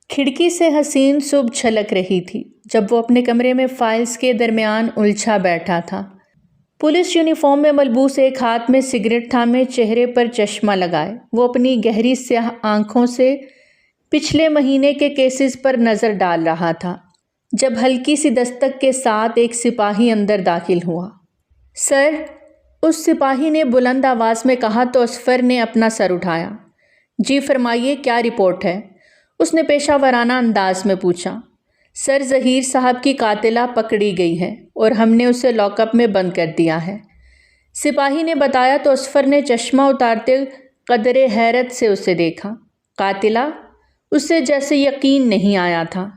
کھڑکی سے حسین صبح جھلک رہی تھی جب وہ اپنے کمرے میں فائلز کے درمیان الجھا بیٹھا تھا۔ پولیس یونیفارم میں ملبوس ایک ہاتھ میں سگریٹ تھامے، چہرے پر چشمہ لگائے، وہ اپنی گہری سیاہ آنکھوں سے پچھلے مہینے کے کیسز پر نظر ڈال رہا تھا جب ہلکی سی دستک کے ساتھ ایک سپاہی اندر داخل ہوا۔ سر، اس سپاہی نے بلند آواز میں کہا تو اصفر نے اپنا سر اٹھایا۔ جی فرمائیے، کیا رپورٹ ہے؟ اس نے پیشہ ورانہ انداز میں پوچھا۔ سر، ظہیر صاحب کی قاتلہ پکڑی گئی ہے اور ہم نے اسے لاک اپ میں بند کر دیا ہے، سپاہی نے بتایا تو اصفر نے چشمہ اتارتے قدرے حیرت سے اسے دیکھا۔ قاتلہ؟ اسے جیسے یقین نہیں آیا تھا۔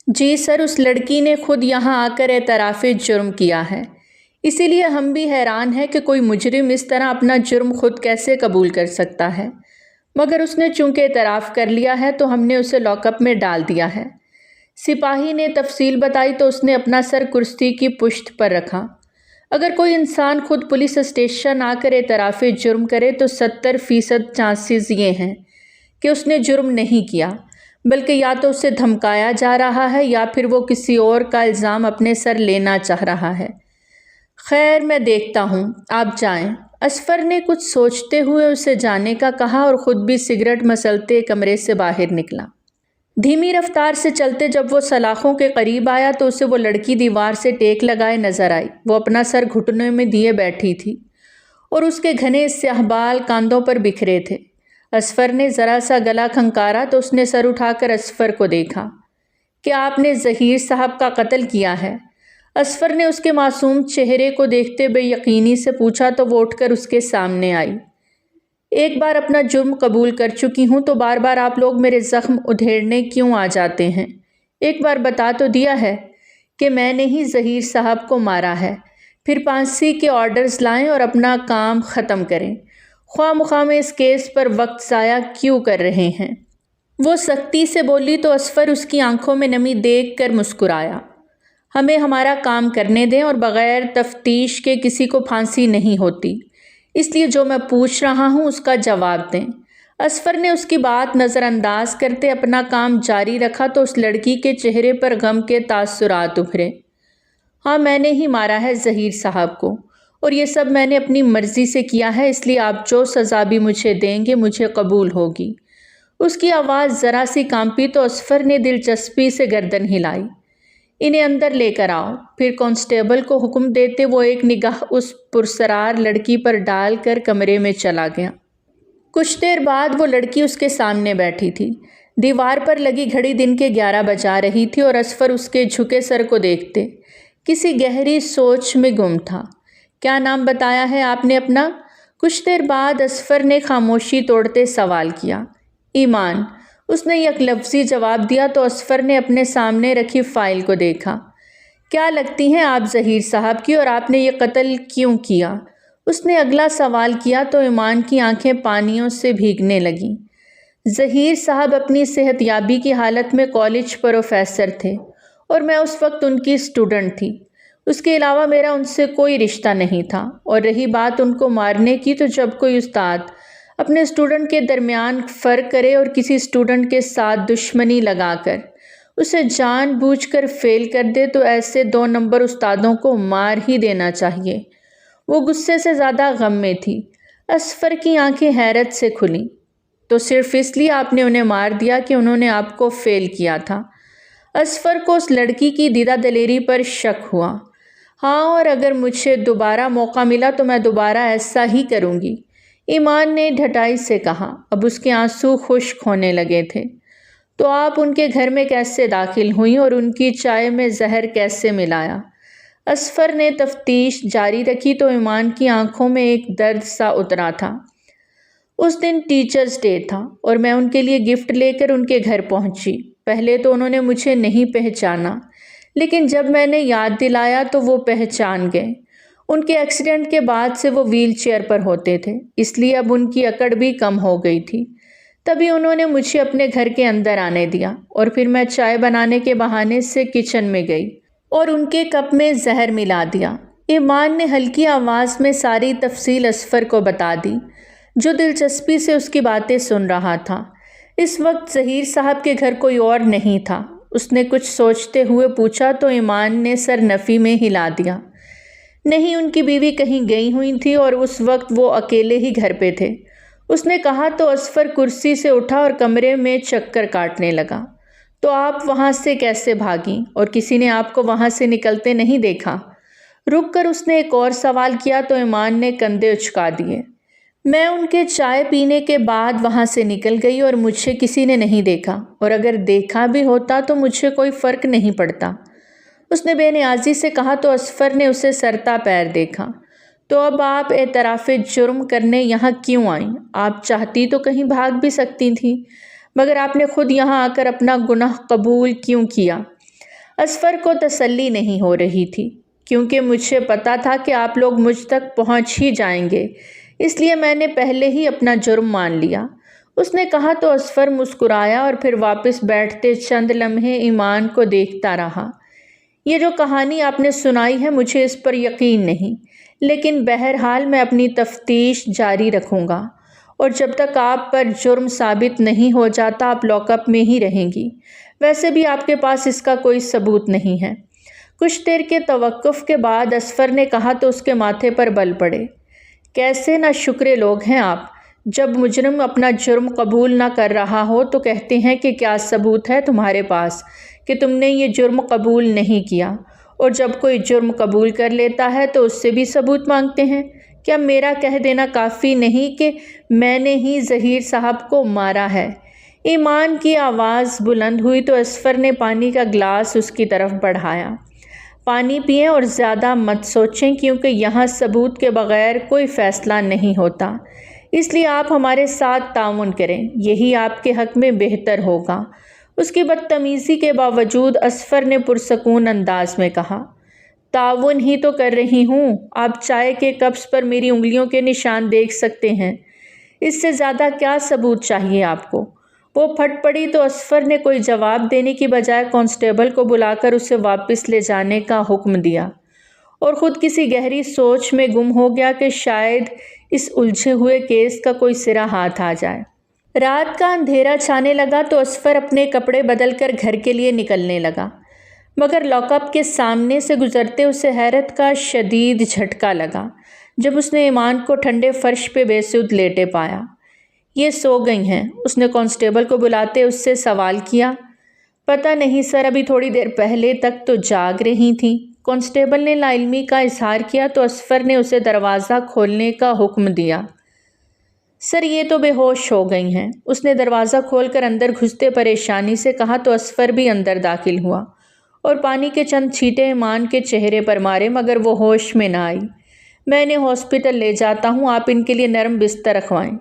جی سر، اس لڑکی نے خود یہاں آ کر اعتراف جرم کیا ہے، اسی لیے ہم بھی حیران ہیں کہ کوئی مجرم اس طرح اپنا جرم خود کیسے قبول کر سکتا ہے، مگر اس نے چونکہ اعتراف کر لیا ہے تو ہم نے اسے لاک اپ میں ڈال دیا ہے۔ سپاہی نے تفصیل بتائی تو اس نے اپنا سر کرسی کی پشت پر رکھا۔ اگر کوئی انسان خود پولیس اسٹیشن آ کر اعتراف جرم کرے تو 70% چانسز یہ ہیں کہ اس نے جرم نہیں کیا، بلکہ یا تو اسے دھمکایا جا رہا ہے یا پھر وہ کسی اور کا الزام اپنے سر لینا چاہ رہا ہے۔ خیر، میں دیکھتا ہوں، آپ جائیں۔ اصفر نے کچھ سوچتے ہوئے اسے جانے کا کہا اور خود بھی سگریٹ مسلتے کمرے سے باہر نکلا۔ دھیمی رفتار سے چلتے جب وہ سلاخوں کے قریب آیا تو اسے وہ لڑکی دیوار سے ٹیک لگائے نظر آئی۔ وہ اپنا سر گھٹنوں میں دیے بیٹھی تھی اور اس کے گھنے سیاہ بال کاندھوں پر بکھرے تھے۔ اصفر نے ذرا سا گلا کھنکارا تو اس نے سر اٹھا کر اصفر کو دیکھا۔ کیا آپ نے ظہیر صاحب کا قتل کیا ہے؟ اصفر نے اس کے معصوم چہرے کو دیکھتے بے یقینی سے پوچھا تو وہ اٹھ کر اس کے سامنے آئی۔ ایک بار اپنا جرم قبول کر چکی ہوں تو بار بار آپ لوگ میرے زخم ادھیڑنے کیوں آ جاتے ہیں؟ ایک بار بتا تو دیا ہے کہ میں نے ہی ظہیر صاحب کو مارا ہے، پھر پھانسی کے آرڈرز لائیں اور اپنا کام ختم کریں۔ خواہ مخواہ میں اس کیس پر وقت ضائع کیوں کر رہے ہیں؟ وہ سختی سے بولی تو اصفر اس کی آنکھوں میں نمی دیکھ کر مسکرایا۔ ہمیں ہمارا کام کرنے دیں اور بغیر تفتیش کے کسی کو پھانسی نہیں ہوتی، اس لیے جو میں پوچھ رہا ہوں اس کا جواب دیں۔ اصفر نے اس کی بات نظر انداز کرتے اپنا کام جاری رکھا تو اس لڑکی کے چہرے پر غم کے تاثرات ابھرے۔ ہاں، میں نے ہی مارا ہے ظہیر صاحب کو، اور یہ سب میں نے اپنی مرضی سے کیا ہے، اس لیے آپ جو سزا بھی مجھے دیں گے مجھے قبول ہوگی۔ اس کی آواز ذرا سی کانپی تو اصفر نے دلچسپی سے گردن ہلائی۔ انہیں اندر لے کر آؤ۔ پھر کانسٹیبل کو حکم دیتے وہ ایک نگاہ اس پرسرار لڑکی پر ڈال کر کمرے میں چلا گیا۔ کچھ دیر بعد وہ لڑکی اس کے سامنے بیٹھی تھی۔ دیوار پر لگی گھڑی دن کے 11 بجا رہی تھی اور اصفر اس کے جھکے سر کو دیکھتے کسی گہری سوچ میں گم تھا۔ کیا نام بتایا ہے آپ نے اپنا؟ کچھ دیر بعد اصفر نے خاموشی توڑتے سوال کیا۔ ایمان، اس نے یک لفظی جواب دیا تو اصفر نے اپنے سامنے رکھی فائل کو دیکھا۔ کیا لگتی ہیں آپ ظہیر صاحب کی اور آپ نے یہ قتل کیوں کیا؟ اس نے اگلا سوال کیا تو ایمان کی آنکھیں پانیوں سے بھیگنے لگیں۔ ظہیر صاحب اپنی صحت یابی کی حالت میں کالج پروفیسر تھے اور میں اس وقت ان کی اسٹوڈنٹ تھی۔ اس کے علاوہ میرا ان سے کوئی رشتہ نہیں تھا، اور رہی بات ان کو مارنے کی تو جب کوئی استاد اپنے اسٹوڈنٹ کے درمیان فرق کرے اور کسی اسٹوڈنٹ کے ساتھ دشمنی لگا کر اسے جان بوجھ کر فیل کر دے تو ایسے 2 نمبر استادوں کو مار ہی دینا چاہیے۔ وہ غصے سے زیادہ غم میں تھی۔ اصفر کی آنکھیں حیرت سے کھلیں۔ تو صرف اس لیے آپ نے انہیں مار دیا کہ انہوں نے آپ کو فیل کیا تھا؟ اصفر کو اس لڑکی کی دیدہ دلیری پر شک ہوا۔ ہاں، اور اگر مجھے دوبارہ موقع ملا تو میں دوبارہ ایسا ہی کروں گی، ایمان نے ڈھٹائی سے کہا۔ اب اس کے آنسو خشک ہونے لگے تھے۔ تو آپ ان کے گھر میں کیسے داخل ہوئیں اور ان کی چائے میں زہر کیسے ملایا؟ اصفر نے تفتیش جاری رکھی تو ایمان کی آنکھوں میں ایک درد سا اترا تھا۔ اس دن ٹیچرز ڈے تھا اور میں ان کے لیے گفٹ لے کر ان کے گھر پہنچی۔ پہلے تو انہوں نے مجھے نہیں پہچانا، لیکن جب میں نے یاد دلایا تو وہ پہچان گئے۔ ان کے ایکسیڈنٹ کے بعد سے وہ ویل چیئر پر ہوتے تھے، اس لیے اب ان کی اکڑ بھی کم ہو گئی تھی۔ تبھی انہوں نے مجھے اپنے گھر کے اندر آنے دیا اور پھر میں چائے بنانے کے بہانے سے کچن میں گئی اور ان کے کپ میں زہر ملا دیا۔ ایمان نے ہلکی آواز میں ساری تفصیل اصفر کو بتا دی، جو دلچسپی سے اس کی باتیں سن رہا تھا۔ اس وقت ظہیر صاحب کے گھر کوئی اور نہیں تھا۔ اس نے کچھ سوچتے ہوئے پوچھا تو ایمان نے سر نفی میں ہلا دیا۔ نہیں، ان کی بیوی کہیں گئی ہوئی تھی اور اس وقت وہ اکیلے ہی گھر پہ تھے۔ اس نے کہا تو اصفر کرسی سے اٹھا اور کمرے میں چکر کاٹنے لگا۔ تو آپ وہاں سے کیسے بھاگیں اور کسی نے آپ کو وہاں سے نکلتے نہیں دیکھا؟ رک کر اس نے ایک اور سوال کیا تو ایمان نے کندھے اچکا دیے۔ میں ان کے چائے پینے کے بعد وہاں سے نکل گئی اور مجھے کسی نے نہیں دیکھا، اور اگر دیکھا بھی ہوتا تو مجھے کوئی فرق نہیں پڑتا، اس نے بے نیازی سے کہا تو اصفر نے اسے سرتا پیر دیکھا۔ تو اب آپ اعتراف جرم کرنے یہاں کیوں آئیں؟ آپ چاہتی تو کہیں بھاگ بھی سکتی تھیں، مگر آپ نے خود یہاں آ کر اپنا گناہ قبول کیوں کیا؟ اصفر کو تسلی نہیں ہو رہی تھی، کیونکہ مجھے پتا تھا کہ آپ لوگ مجھ تک پہنچ ہی جائیں گے، اس لیے میں نے پہلے ہی اپنا جرم مان لیا، اس نے کہا تو اصفر مسکرایا اور پھر واپس بیٹھتے چند لمحے ایمان کو دیکھتا رہا۔ یہ جو کہانی آپ نے سنائی ہے مجھے اس پر یقین نہیں، لیکن بہرحال میں اپنی تفتیش جاری رکھوں گا، اور جب تک آپ پر جرم ثابت نہیں ہو جاتا آپ لاک اپ میں ہی رہیں گی۔ ویسے بھی آپ کے پاس اس کا کوئی ثبوت نہیں ہے۔ کچھ دیر کے توقف کے بعد اصفر نے کہا تو اس کے ماتھے پر بل پڑے۔ کیسے نہ شکرے لوگ ہیں آپ، جب مجرم اپنا جرم قبول نہ کر رہا ہو تو کہتے ہیں کہ کیا ثبوت ہے تمہارے پاس کہ تم نے یہ جرم قبول نہیں کیا، اور جب کوئی جرم قبول کر لیتا ہے تو اس سے بھی ثبوت مانگتے ہیں۔ کیا میرا کہہ دینا کافی نہیں کہ میں نے ہی ظہیر صاحب کو مارا ہے؟ ایمان کی آواز بلند ہوئی تو اصفر نے پانی کا گلاس اس کی طرف بڑھایا۔ پانی پئیں اور زیادہ مت سوچیں، کیونکہ یہاں ثبوت کے بغیر کوئی فیصلہ نہیں ہوتا، اس لیے آپ ہمارے ساتھ تعاون کریں، یہی آپ کے حق میں بہتر ہوگا۔ اس کی بدتمیزی کے باوجود اصفر نے پرسکون انداز میں کہا، تعاون ہی تو کر رہی ہوں، آپ چائے کے کپس پر میری انگلیوں کے نشان دیکھ سکتے ہیں، اس سے زیادہ کیا ثبوت چاہیے آپ کو؟ وہ پھٹ پڑی تو اصفر نے کوئی جواب دینے کی بجائے کانسٹیبل کو بلا کر اسے واپس لے جانے کا حکم دیا، اور خود کسی گہری سوچ میں گم ہو گیا کہ شاید اس الجھے ہوئے کیس کا کوئی سرا ہاتھ آ جائے۔ رات کا اندھیرا چھانے لگا تو اصفر اپنے کپڑے بدل کر گھر کے لیے نکلنے لگا، مگر لاک اپ کے سامنے سے گزرتے اسے حیرت کا شدید جھٹکا لگا جب اس نے ایمان کو ٹھنڈے فرش پہ بے سود لیٹے پایا۔ یہ سو گئی ہیں؟ اس نے کانسٹیبل کو بلاتے اس سے سوال کیا۔ پتہ نہیں سر، ابھی تھوڑی دیر پہلے تک تو جاگ رہی تھیں، کانسٹیبل نے لا علمی کا اظہار کیا تو اصفر نے اسے دروازہ کھولنے کا حکم دیا۔ سر یہ تو بے ہوش ہو گئی ہیں، اس نے دروازہ کھول کر اندر گھستے پریشانی سے کہا تو اصفر بھی اندر داخل ہوا اور پانی کے چند چھینٹے ایمان کے چہرے پر مارے، مگر وہ ہوش میں نہ آئی۔ میں انہیں ہاسپٹل لے جاتا ہوں، آپ ان کے لیے نرم بستر رکھوائیں۔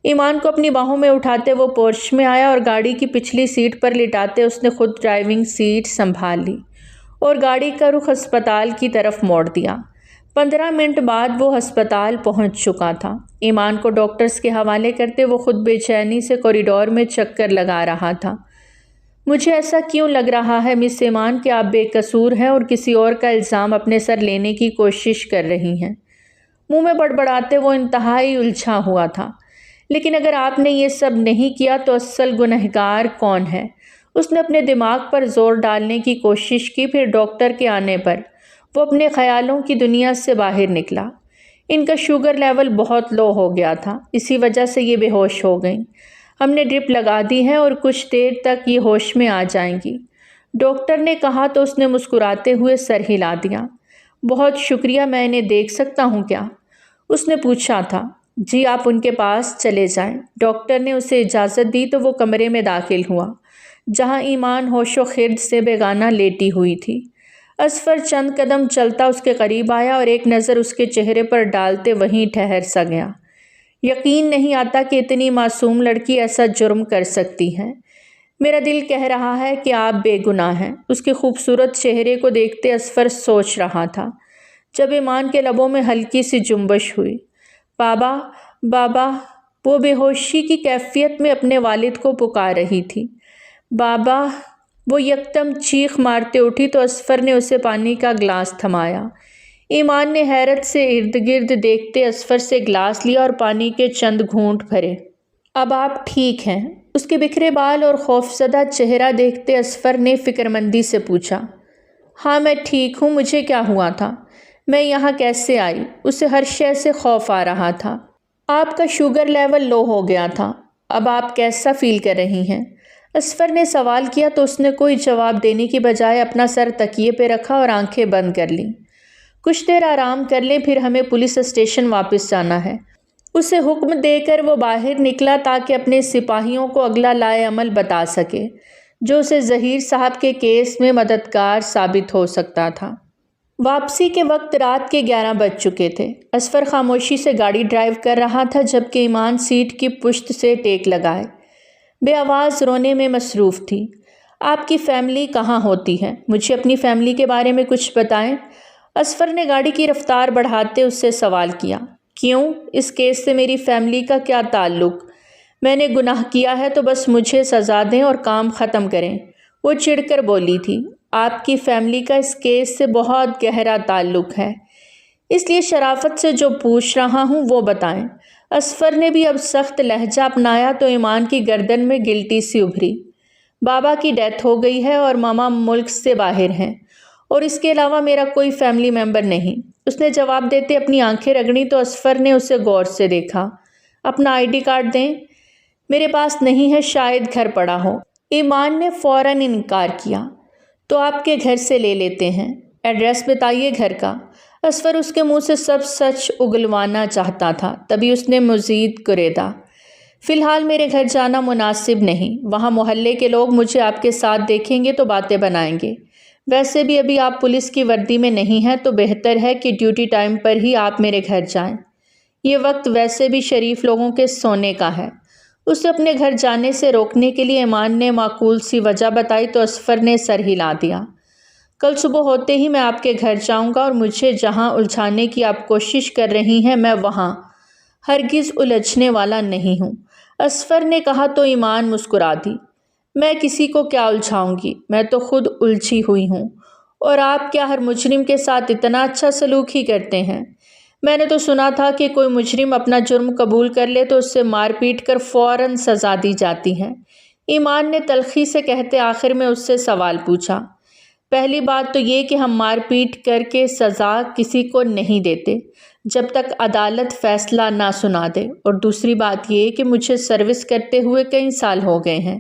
ایمان کو اپنی باہوں میں اٹھاتے وہ پورچ میں آیا اور گاڑی کی پچھلی سیٹ پر لٹاتے اس نے خود ڈرائیونگ سیٹ سنبھال لی اور گاڑی کا رخ ہسپتال کی طرف موڑ دیا۔ 15 منٹ بعد وہ ہسپتال پہنچ چکا تھا۔ ایمان کو ڈاکٹرز کے حوالے کرتے وہ خود بے چینی سے کوریڈور میں چکر لگا رہا تھا۔ مجھے ایسا کیوں لگ رہا ہے مس ایمان کہ آپ بے قصور ہیں اور کسی اور کا الزام اپنے سر لینے کی کوشش کر رہی ہیں۔ منہ میں بڑبڑاتے وہ انتہائی الجھا ہوا تھا۔ لیکن اگر آپ نے یہ سب نہیں کیا تو اصل گنہگار کون ہے؟ اس نے اپنے دماغ پر زور ڈالنے کی کوشش کی، پھر ڈاکٹر کے آنے پر وہ اپنے خیالوں کی دنیا سے باہر نکلا۔ ان کا شوگر لیول بہت لو ہو گیا تھا، اسی وجہ سے یہ بے ہوش ہو گئیں۔ ہم نے ڈرپ لگا دی ہے اور کچھ دیر تک یہ ہوش میں آ جائیں گی، ڈاکٹر نے کہا تو اس نے مسکراتے ہوئے سر ہلا دیا۔ بہت شکریہ، میں انہیں دیکھ سکتا ہوں کیا؟ اس نے پوچھا تھا۔ جی آپ ان کے پاس چلے جائیں، ڈاکٹر نے اسے اجازت دی تو وہ کمرے میں داخل ہوا جہاں ایمان ہوش و خرد سے بیگانہ لیٹی ہوئی تھی۔ اصفر چند قدم چلتا اس کے قریب آیا اور ایک نظر اس کے چہرے پر ڈالتے وہیں ٹھہر سا گیا۔ یقین نہیں آتا کہ اتنی معصوم لڑکی ایسا جرم کر سکتی ہے۔ میرا دل کہہ رہا ہے کہ آپ بے گناہ ہیں۔ اس کے خوبصورت چہرے کو دیکھتے اصفر سوچ رہا تھا جب ایمان کے لبوں میں ہلکی سی جنبش ہوئی۔ بابا، بابا، وہ بے ہوشی کی کیفیت میں اپنے والد کو پکار رہی تھی۔ بابا، وہ یکدم چیخ مارتے اٹھی تو اصفر نے اسے پانی کا گلاس تھمایا۔ ایمان نے حیرت سے ارد گرد دیکھتے اصفر سے گلاس لیا اور پانی کے چند گھونٹ بھرے۔ اب آپ ٹھیک ہیں؟ اس کے بکھرے بال اور خوفزدہ چہرہ دیکھتے اصفر نے فکرمندی سے پوچھا۔ ہاں میں ٹھیک ہوں، مجھے کیا ہوا تھا؟ میں یہاں کیسے آئی؟ اسے ہر شے سے خوف آ رہا تھا۔ آپ کا شوگر لیول لو ہو گیا تھا، اب آپ کیسا فیل کر رہی ہیں؟ اصفر نے سوال کیا تو اس نے کوئی جواب دینے کی بجائے اپنا سر تکیے پہ رکھا اور آنکھیں بند کر لیں۔ کچھ دیر آرام کر لیں، پھر ہمیں پولیس اسٹیشن واپس جانا ہے۔ اسے حکم دے کر وہ باہر نکلا تاکہ اپنے سپاہیوں کو اگلا لائے عمل بتا سکے جو اسے ظہیر صاحب کے کیس میں مددگار ثابت ہو سکتا تھا۔ واپسی کے وقت رات کے 11 بج چکے تھے۔ اصفر خاموشی سے گاڑی ڈرائیو کر رہا تھا جبکہ ایمان سیٹ کی پشت سے ٹیک لگائے بے آواز رونے میں مصروف تھی۔ آپ کی فیملی کہاں ہوتی ہے؟ مجھے اپنی فیملی کے بارے میں کچھ بتائیں۔ اصفر نے گاڑی کی رفتار بڑھاتے اس سے سوال کیا۔ کیوں؟ اس کیس سے میری فیملی کا کیا تعلق؟ میں نے گناہ کیا ہے تو بس مجھے سزا دیں اور کام ختم کریں، وہ چڑھ کر بولی تھی۔ آپ کی فیملی کا اس کیس سے بہت گہرا تعلق ہے، اس لیے شرافت سے جو پوچھ رہا ہوں وہ بتائیں۔ اصفر نے بھی اب سخت لہجہ اپنایا تو ایمان کی گردن میں گلٹی سی ابھری۔ بابا کی ڈیتھ ہو گئی ہے اور ماما ملک سے باہر ہیں، اور اس کے علاوہ میرا کوئی فیملی ممبر نہیں، اس نے جواب دیتے اپنی آنکھیں رگڑیں تو اصفر نے اسے غور سے دیکھا۔ اپنا آئی ڈی کارڈ دیں۔ میرے پاس نہیں ہے، شاید گھر پڑا ہو۔ ایمان نے فوراً انکار کیا۔ تو آپ کے گھر سے لے لیتے ہیں، ایڈریس بتائیے گھر کا۔ اصفر اس کے منہ سے سب سچ اگلوانا چاہتا تھا، تبھی اس نے مزید کریدا۔ فی الحال میرے گھر جانا مناسب نہیں، وہاں محلے کے لوگ مجھے آپ کے ساتھ دیکھیں گے تو باتیں بنائیں گے۔ ویسے بھی ابھی آپ پولیس کی وردی میں نہیں ہیں تو بہتر ہے کہ ڈیوٹی ٹائم پر ہی آپ میرے گھر جائیں۔ یہ وقت ویسے بھی شریف لوگوں کے سونے کا ہے۔ اسے اپنے گھر جانے سے روکنے کے لیے ایمان نے معقول سی وجہ بتائی تو اصفر نے سر ہلا دیا۔ کل صبح ہوتے ہی میں آپ کے گھر جاؤں گا اور مجھے جہاں الجھانے کی آپ کوشش کر رہی ہیں میں وہاں ہرگز الجھنے والا نہیں ہوں، اصفر نے کہا تو ایمان مسکرا دی۔ میں کسی کو کیا الجھاؤں گی، میں تو خود الجھی ہوئی ہوں، اور آپ کیا ہر مجرم کے ساتھ اتنا اچھا سلوک ہی کرتے ہیں؟ میں نے تو سنا تھا کہ کوئی مجرم اپنا جرم قبول کر لے تو اس سے مار پیٹ کر فوراً سزا دی جاتی ہے۔ ایمان نے تلخی سے کہتے آخر میں اس سے سوال پوچھا۔ پہلی بات تو یہ کہ ہم مار پیٹ کر کے سزا کسی کو نہیں دیتے جب تک عدالت فیصلہ نہ سنا دے، اور دوسری بات یہ کہ مجھے سروس کرتے ہوئے کئی سال ہو گئے ہیں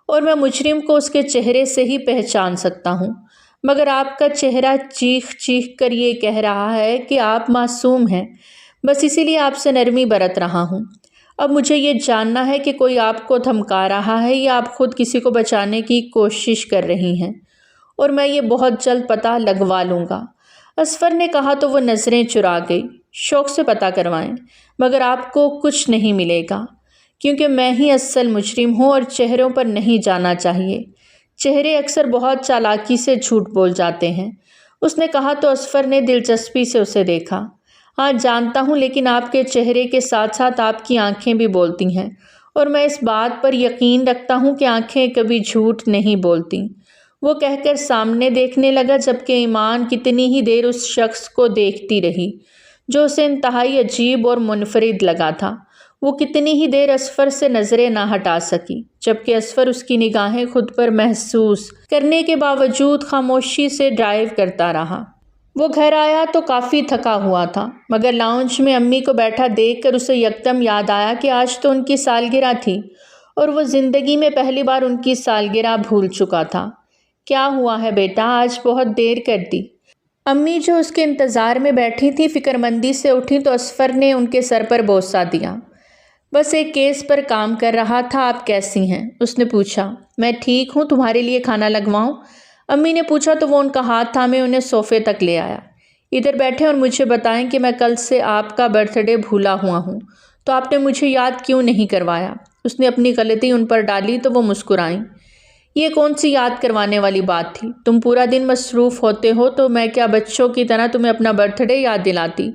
اور میں مجرم کو اس کے چہرے سے ہی پہچان سکتا ہوں، مگر آپ کا چہرہ چیخ چیخ کر یہ کہہ رہا ہے کہ آپ معصوم ہیں، بس اسی لیے آپ سے نرمی برت رہا ہوں۔ اب مجھے یہ جاننا ہے کہ کوئی آپ کو دھمکا رہا ہے یا آپ خود کسی کو بچانے کی کوشش کر رہی ہیں، اور میں یہ بہت جلد پتہ لگوا لوں گا۔ اصفر نے کہا تو وہ نظریں چرا گئی۔ شوق سے پتہ کروائیں، مگر آپ کو کچھ نہیں ملے گا، کیونکہ میں ہی اصل مجرم ہوں اور چہروں پر نہیں جانا چاہیے۔ چہرے اکثر بہت چالاکی سے جھوٹ بول جاتے ہیں، اس نے کہا تو اصفر نے دلچسپی سے اسے دیکھا۔ ہاں جانتا ہوں، لیکن آپ کے چہرے کے ساتھ ساتھ آپ کی آنکھیں بھی بولتی ہیں، اور میں اس بات پر یقین رکھتا ہوں کہ آنکھیں کبھی جھوٹ نہیں بولتی، وہ کہہ کر سامنے دیکھنے لگا جبکہ ایمان کتنی ہی دیر اس شخص کو دیکھتی رہی جو اسے انتہائی عجیب اور منفرد لگا تھا۔ وہ کتنی ہی دیر اصفر سے نظریں نہ ہٹا سکی جبکہ اصفر اس کی نگاہیں خود پر محسوس کرنے کے باوجود خاموشی سے ڈرائیو کرتا رہا۔ وہ گھر آیا تو کافی تھکا ہوا تھا، مگر لاؤنج میں امی کو بیٹھا دیکھ کر اسے یکدم یاد آیا کہ آج تو ان کی سالگرہ تھی اور وہ زندگی میں پہلی بار ان کی سالگرہ بھول چکا تھا۔ کیا ہوا ہے بیٹا، آج بہت دیر کر دی؟ امی جو اس کے انتظار میں بیٹھی تھی فکرمندی سے اٹھی تو اصفر نے ان کے سر پر بوسہ دیا۔ بس ایک کیس پر کام کر رہا تھا، آپ کیسی ہیں؟ اس نے پوچھا۔ میں ٹھیک ہوں، تمہارے لیے کھانا لگواؤں؟ امی نے پوچھا تو وہ ان کا ہاتھ تھامے انہیں صوفے تک لے آیا۔ ادھر بیٹھیں اور مجھے بتائیں کہ میں کل سے آپ کا برتھ ڈے بھولا ہوا ہوں، تو آپ نے مجھے یاد کیوں نہیں کروایا؟ اس نے اپنی غلطی ان پر ڈالی تو وہ مسکرائیں۔ یہ کون سی یاد کروانے والی بات تھی؟ تم پورا دن مصروف ہوتے ہو تو میں کیا بچوں کی طرح تمہیں اپنا برتھ ڈے یاد دلاتی؟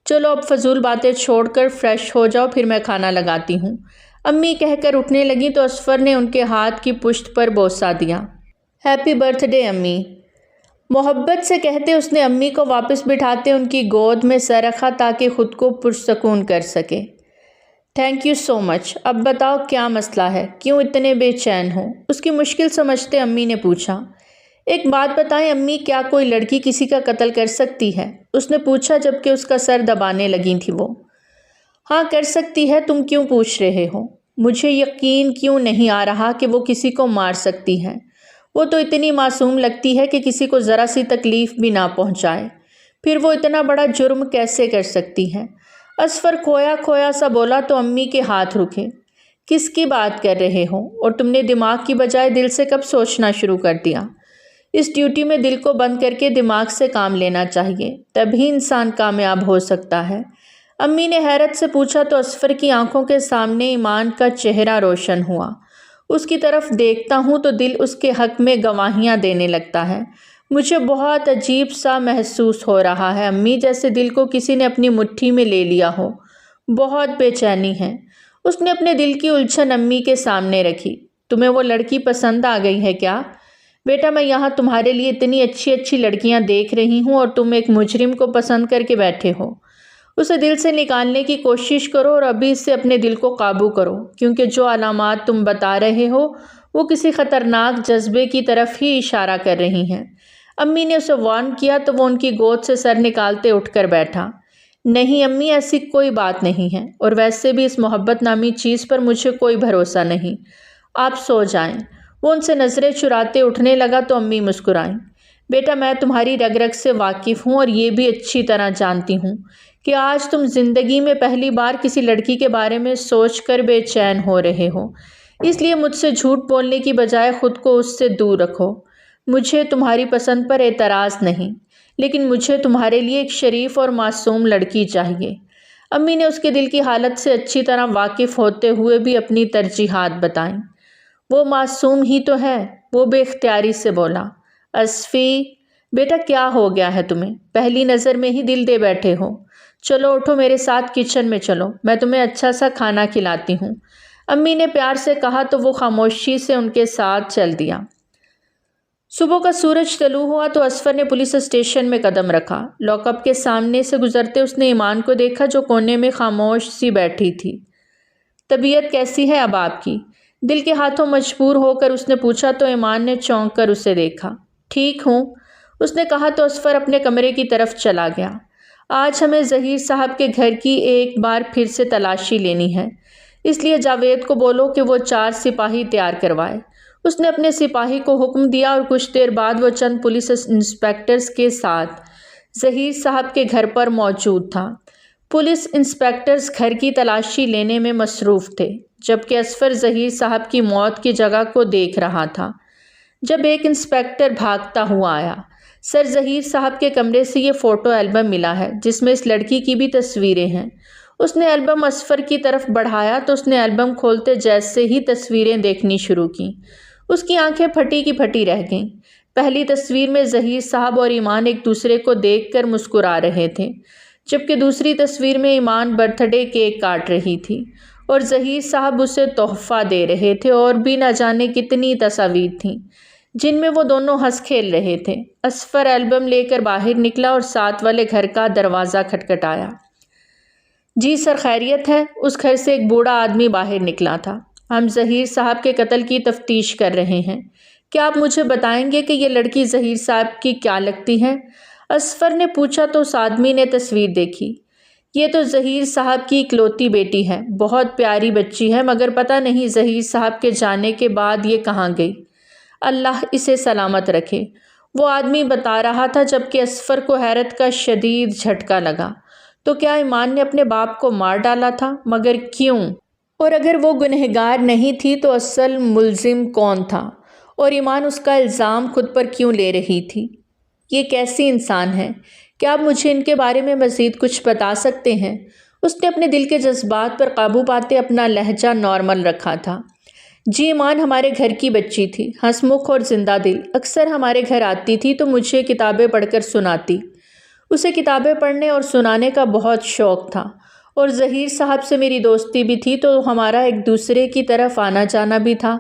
چلو اب فضول باتیں چھوڑ کر فریش ہو جاؤ، پھر میں کھانا لگاتی ہوں۔ امی کہہ کر اٹھنے لگیں تو اصفر نے ان کے ہاتھ کی پشت پر بوسہ دیا۔ ہیپی برتھ ڈے امی، محبت سے کہتے اس نے امی کو واپس بٹھاتے ان کی گود میں سر رکھا تاکہ خود کو پرسکون کر سکے۔ تھینک یو سو مچ۔ اب بتاؤ کیا مسئلہ ہے، کیوں اتنے بے چین ہو؟ اس کی مشکل سمجھتے امی نے پوچھا۔ ایک بات بتائیں امی، کیا کوئی لڑکی کسی کا قتل کر سکتی ہے؟ اس نے پوچھا جبکہ اس کا سر دبانے لگی تھی وہ۔ ہاں کر سکتی ہے، تم کیوں پوچھ رہے ہو؟ مجھے یقین کیوں نہیں آ رہا کہ وہ کسی کو مار سکتی ہے۔ وہ تو اتنی معصوم لگتی ہے کہ کسی کو ذرا سی تکلیف بھی نہ پہنچائے، پھر وہ اتنا بڑا جرم کیسے کر سکتی ہے؟ اصفر کھویا کھویا سا بولا تو امی کے ہاتھ رکے۔ کس کی بات کر رہے ہو؟ اور تم نے دماغ کی بجائے دل سے کب سوچنا شروع کر دیا؟ اس ڈیوٹی میں دل کو بند کر کے دماغ سے کام لینا چاہیے، تبھی انسان کامیاب ہو سکتا ہے۔ امی نے حیرت سے پوچھا تو اصفر کی آنکھوں کے سامنے ایمان کا چہرہ روشن ہوا۔ اس کی طرف دیکھتا ہوں تو دل اس کے حق میں گواہیاں دینے لگتا ہے۔ مجھے بہت عجیب سا محسوس ہو رہا ہے امی، جیسے دل کو کسی نے اپنی مٹھی میں لے لیا ہو۔ بہت بے چینی ہے۔ اس نے اپنے دل کی الجھن امی کے سامنے رکھی۔ تمہیں وہ لڑکی پسند آ گئی ہے کیا؟ بیٹا میں یہاں تمہارے لیے اتنی اچھی اچھی لڑکیاں دیکھ رہی ہوں اور تم ایک مجرم کو پسند کر کے بیٹھے ہو۔ اسے دل سے نکالنے کی کوشش کرو اور ابھی سے اپنے دل کو قابو کرو، کیونکہ جو علامات تم بتا رہے ہو وہ کسی خطرناک جذبے کی طرف ہی اشارہ کر رہی ہیں۔ امی نے اسے وارن کیا تو وہ ان کی گود سے سر نکالتے اٹھ کر بیٹھا۔ نہیں امی، ایسی کوئی بات نہیں ہے، اور ویسے بھی اس محبت نامی چیز پر مجھے کوئی بھروسہ نہیں۔ آپ سو جائیں۔ وہ ان سے نظریں چراتے اٹھنے لگا تو امی مسکرائیں۔ بیٹا میں تمہاری رگ رگ سے واقف ہوں اور یہ بھی اچھی طرح جانتی ہوں کہ آج تم زندگی میں پہلی بار کسی لڑکی کے بارے میں سوچ کر بے چین ہو رہے ہو، اس لیے مجھ سے جھوٹ بولنے کی بجائے خود کو اس سے دور رکھو۔ مجھے تمہاری پسند پر اعتراض نہیں، لیکن مجھے تمہارے لیے ایک شریف اور معصوم لڑکی چاہیے۔ امی نے اس کے دل کی حالت سے اچھی طرح واقف ہوتے ہوئے بھی اپنی ترجیحات بتائیں۔ وہ معصوم ہی تو ہے، وہ بے اختیاری سے بولا۔ اصفی بیٹا کیا ہو گیا ہے تمہیں؟ پہلی نظر میں ہی دل دے بیٹھے ہو۔ چلو اٹھو میرے ساتھ کچن میں چلو، میں تمہیں اچھا سا کھانا کھلاتی ہوں، امی نے پیار سے کہا تو وہ خاموشی سے ان کے ساتھ چل دیا۔ صبح کا سورج طلوع ہوا تو اصفر نے پولیس اسٹیشن میں قدم رکھا۔ لاک اپ کے سامنے سے گزرتے اس نے ایمان کو دیکھا جو کونے میں خاموش سی بیٹھی تھی۔ طبیعت کیسی ہے اب آپ کی؟ دل کے ہاتھوں مجبور ہو کر اس نے پوچھا تو ایمان نے چونک کر اسے دیکھا۔ ٹھیک ہوں، اس نے کہا تو اصفر اپنے کمرے کی طرف چلا گیا۔ آج ہمیں ظہیر صاحب کے گھر کی ایک بار پھر سے تلاشی لینی ہے، اس لیے جاوید کو بولو کہ وہ 4 سپاہی تیار کروائے۔ اس نے اپنے سپاہی کو حکم دیا اور کچھ دیر بعد وہ چند پولیس انسپکٹرز کے ساتھ ظہیر صاحب کے گھر پر موجود تھا۔ پولیس انسپکٹرز گھر کی تلاشی لینے میں مصروف تھے، جبکہ اصفر ظہیر صاحب کی موت کی جگہ کو دیکھ رہا تھا۔ جب ایک انسپکٹر بھاگتا ہوا آیا، سر ظہیر صاحب کے کمرے سے یہ فوٹو البم ملا ہے جس میں اس لڑکی کی بھی تصویریں ہیں۔ اس نے البم اصفر کی طرف بڑھایا تو اس نے البم کھولتے جیسے ہی تصویریں دیکھنی شروع کیں، اس کی آنکھیں پھٹی کی پھٹی رہ گئیں۔ پہلی تصویر میں ظہیر صاحب اور ایمان ایک دوسرے کو دیکھ کر مسکرا رہے تھے، جبکہ دوسری تصویر میں ایمان برتھ ڈے کیک کاٹ رہی تھی اور ظہیر صاحب اسے تحفہ دے رہے تھے، اور بھی نہ جانے کتنی تصاویر تھیں جن میں وہ دونوں ہنس کھیل رہے تھے۔ اصفر البم لے کر باہر نکلا اور ساتھ والے گھر کا دروازہ کھٹکھٹایا۔ جی سر خیریت ہے؟ اس گھر سے ایک بوڑھا آدمی باہر نکلا تھا۔ ہم ظہیر صاحب کے قتل کی تفتیش کر رہے ہیں، کیا آپ مجھے بتائیں گے کہ یہ لڑکی ظہیر صاحب کی کیا لگتی ہے؟ اصفر نے پوچھا تو اس آدمی نے تصویر دیکھی۔ یہ تو ظہیر صاحب کی اکلوتی بیٹی ہے، بہت پیاری بچی ہے، مگر پتہ نہیں ظہیر صاحب کے جانے کے بعد یہ کہاں گئی۔ اللہ اسے سلامت رکھے، وہ آدمی بتا رہا تھا، جبکہ اصفر کو حیرت کا شدید جھٹکا لگا۔ تو کیا ایمان نے اپنے باپ کو مار ڈالا تھا؟ مگر کیوں؟ اور اگر وہ گنہگار نہیں تھی تو اصل ملزم کون تھا؟ اور ایمان اس کا الزام خود پر کیوں لے رہی تھی؟ یہ کیسی انسان ہے؟ کیا آپ مجھے ان کے بارے میں مزید کچھ بتا سکتے ہیں؟ اس نے اپنے دل کے جذبات پر قابو پاتے اپنا لہجہ نارمل رکھا تھا۔ جی ایمان ہمارے گھر کی بچی تھی، ہنسمکھ اور زندہ دل، اکثر ہمارے گھر آتی تھی تو مجھے کتابیں پڑھ کر سناتی۔ اسے کتابیں پڑھنے اور سنانے کا بہت شوق تھا، اور ظہیر صاحب سے میری دوستی بھی تھی تو ہمارا ایک دوسرے کی طرف آنا جانا بھی تھا،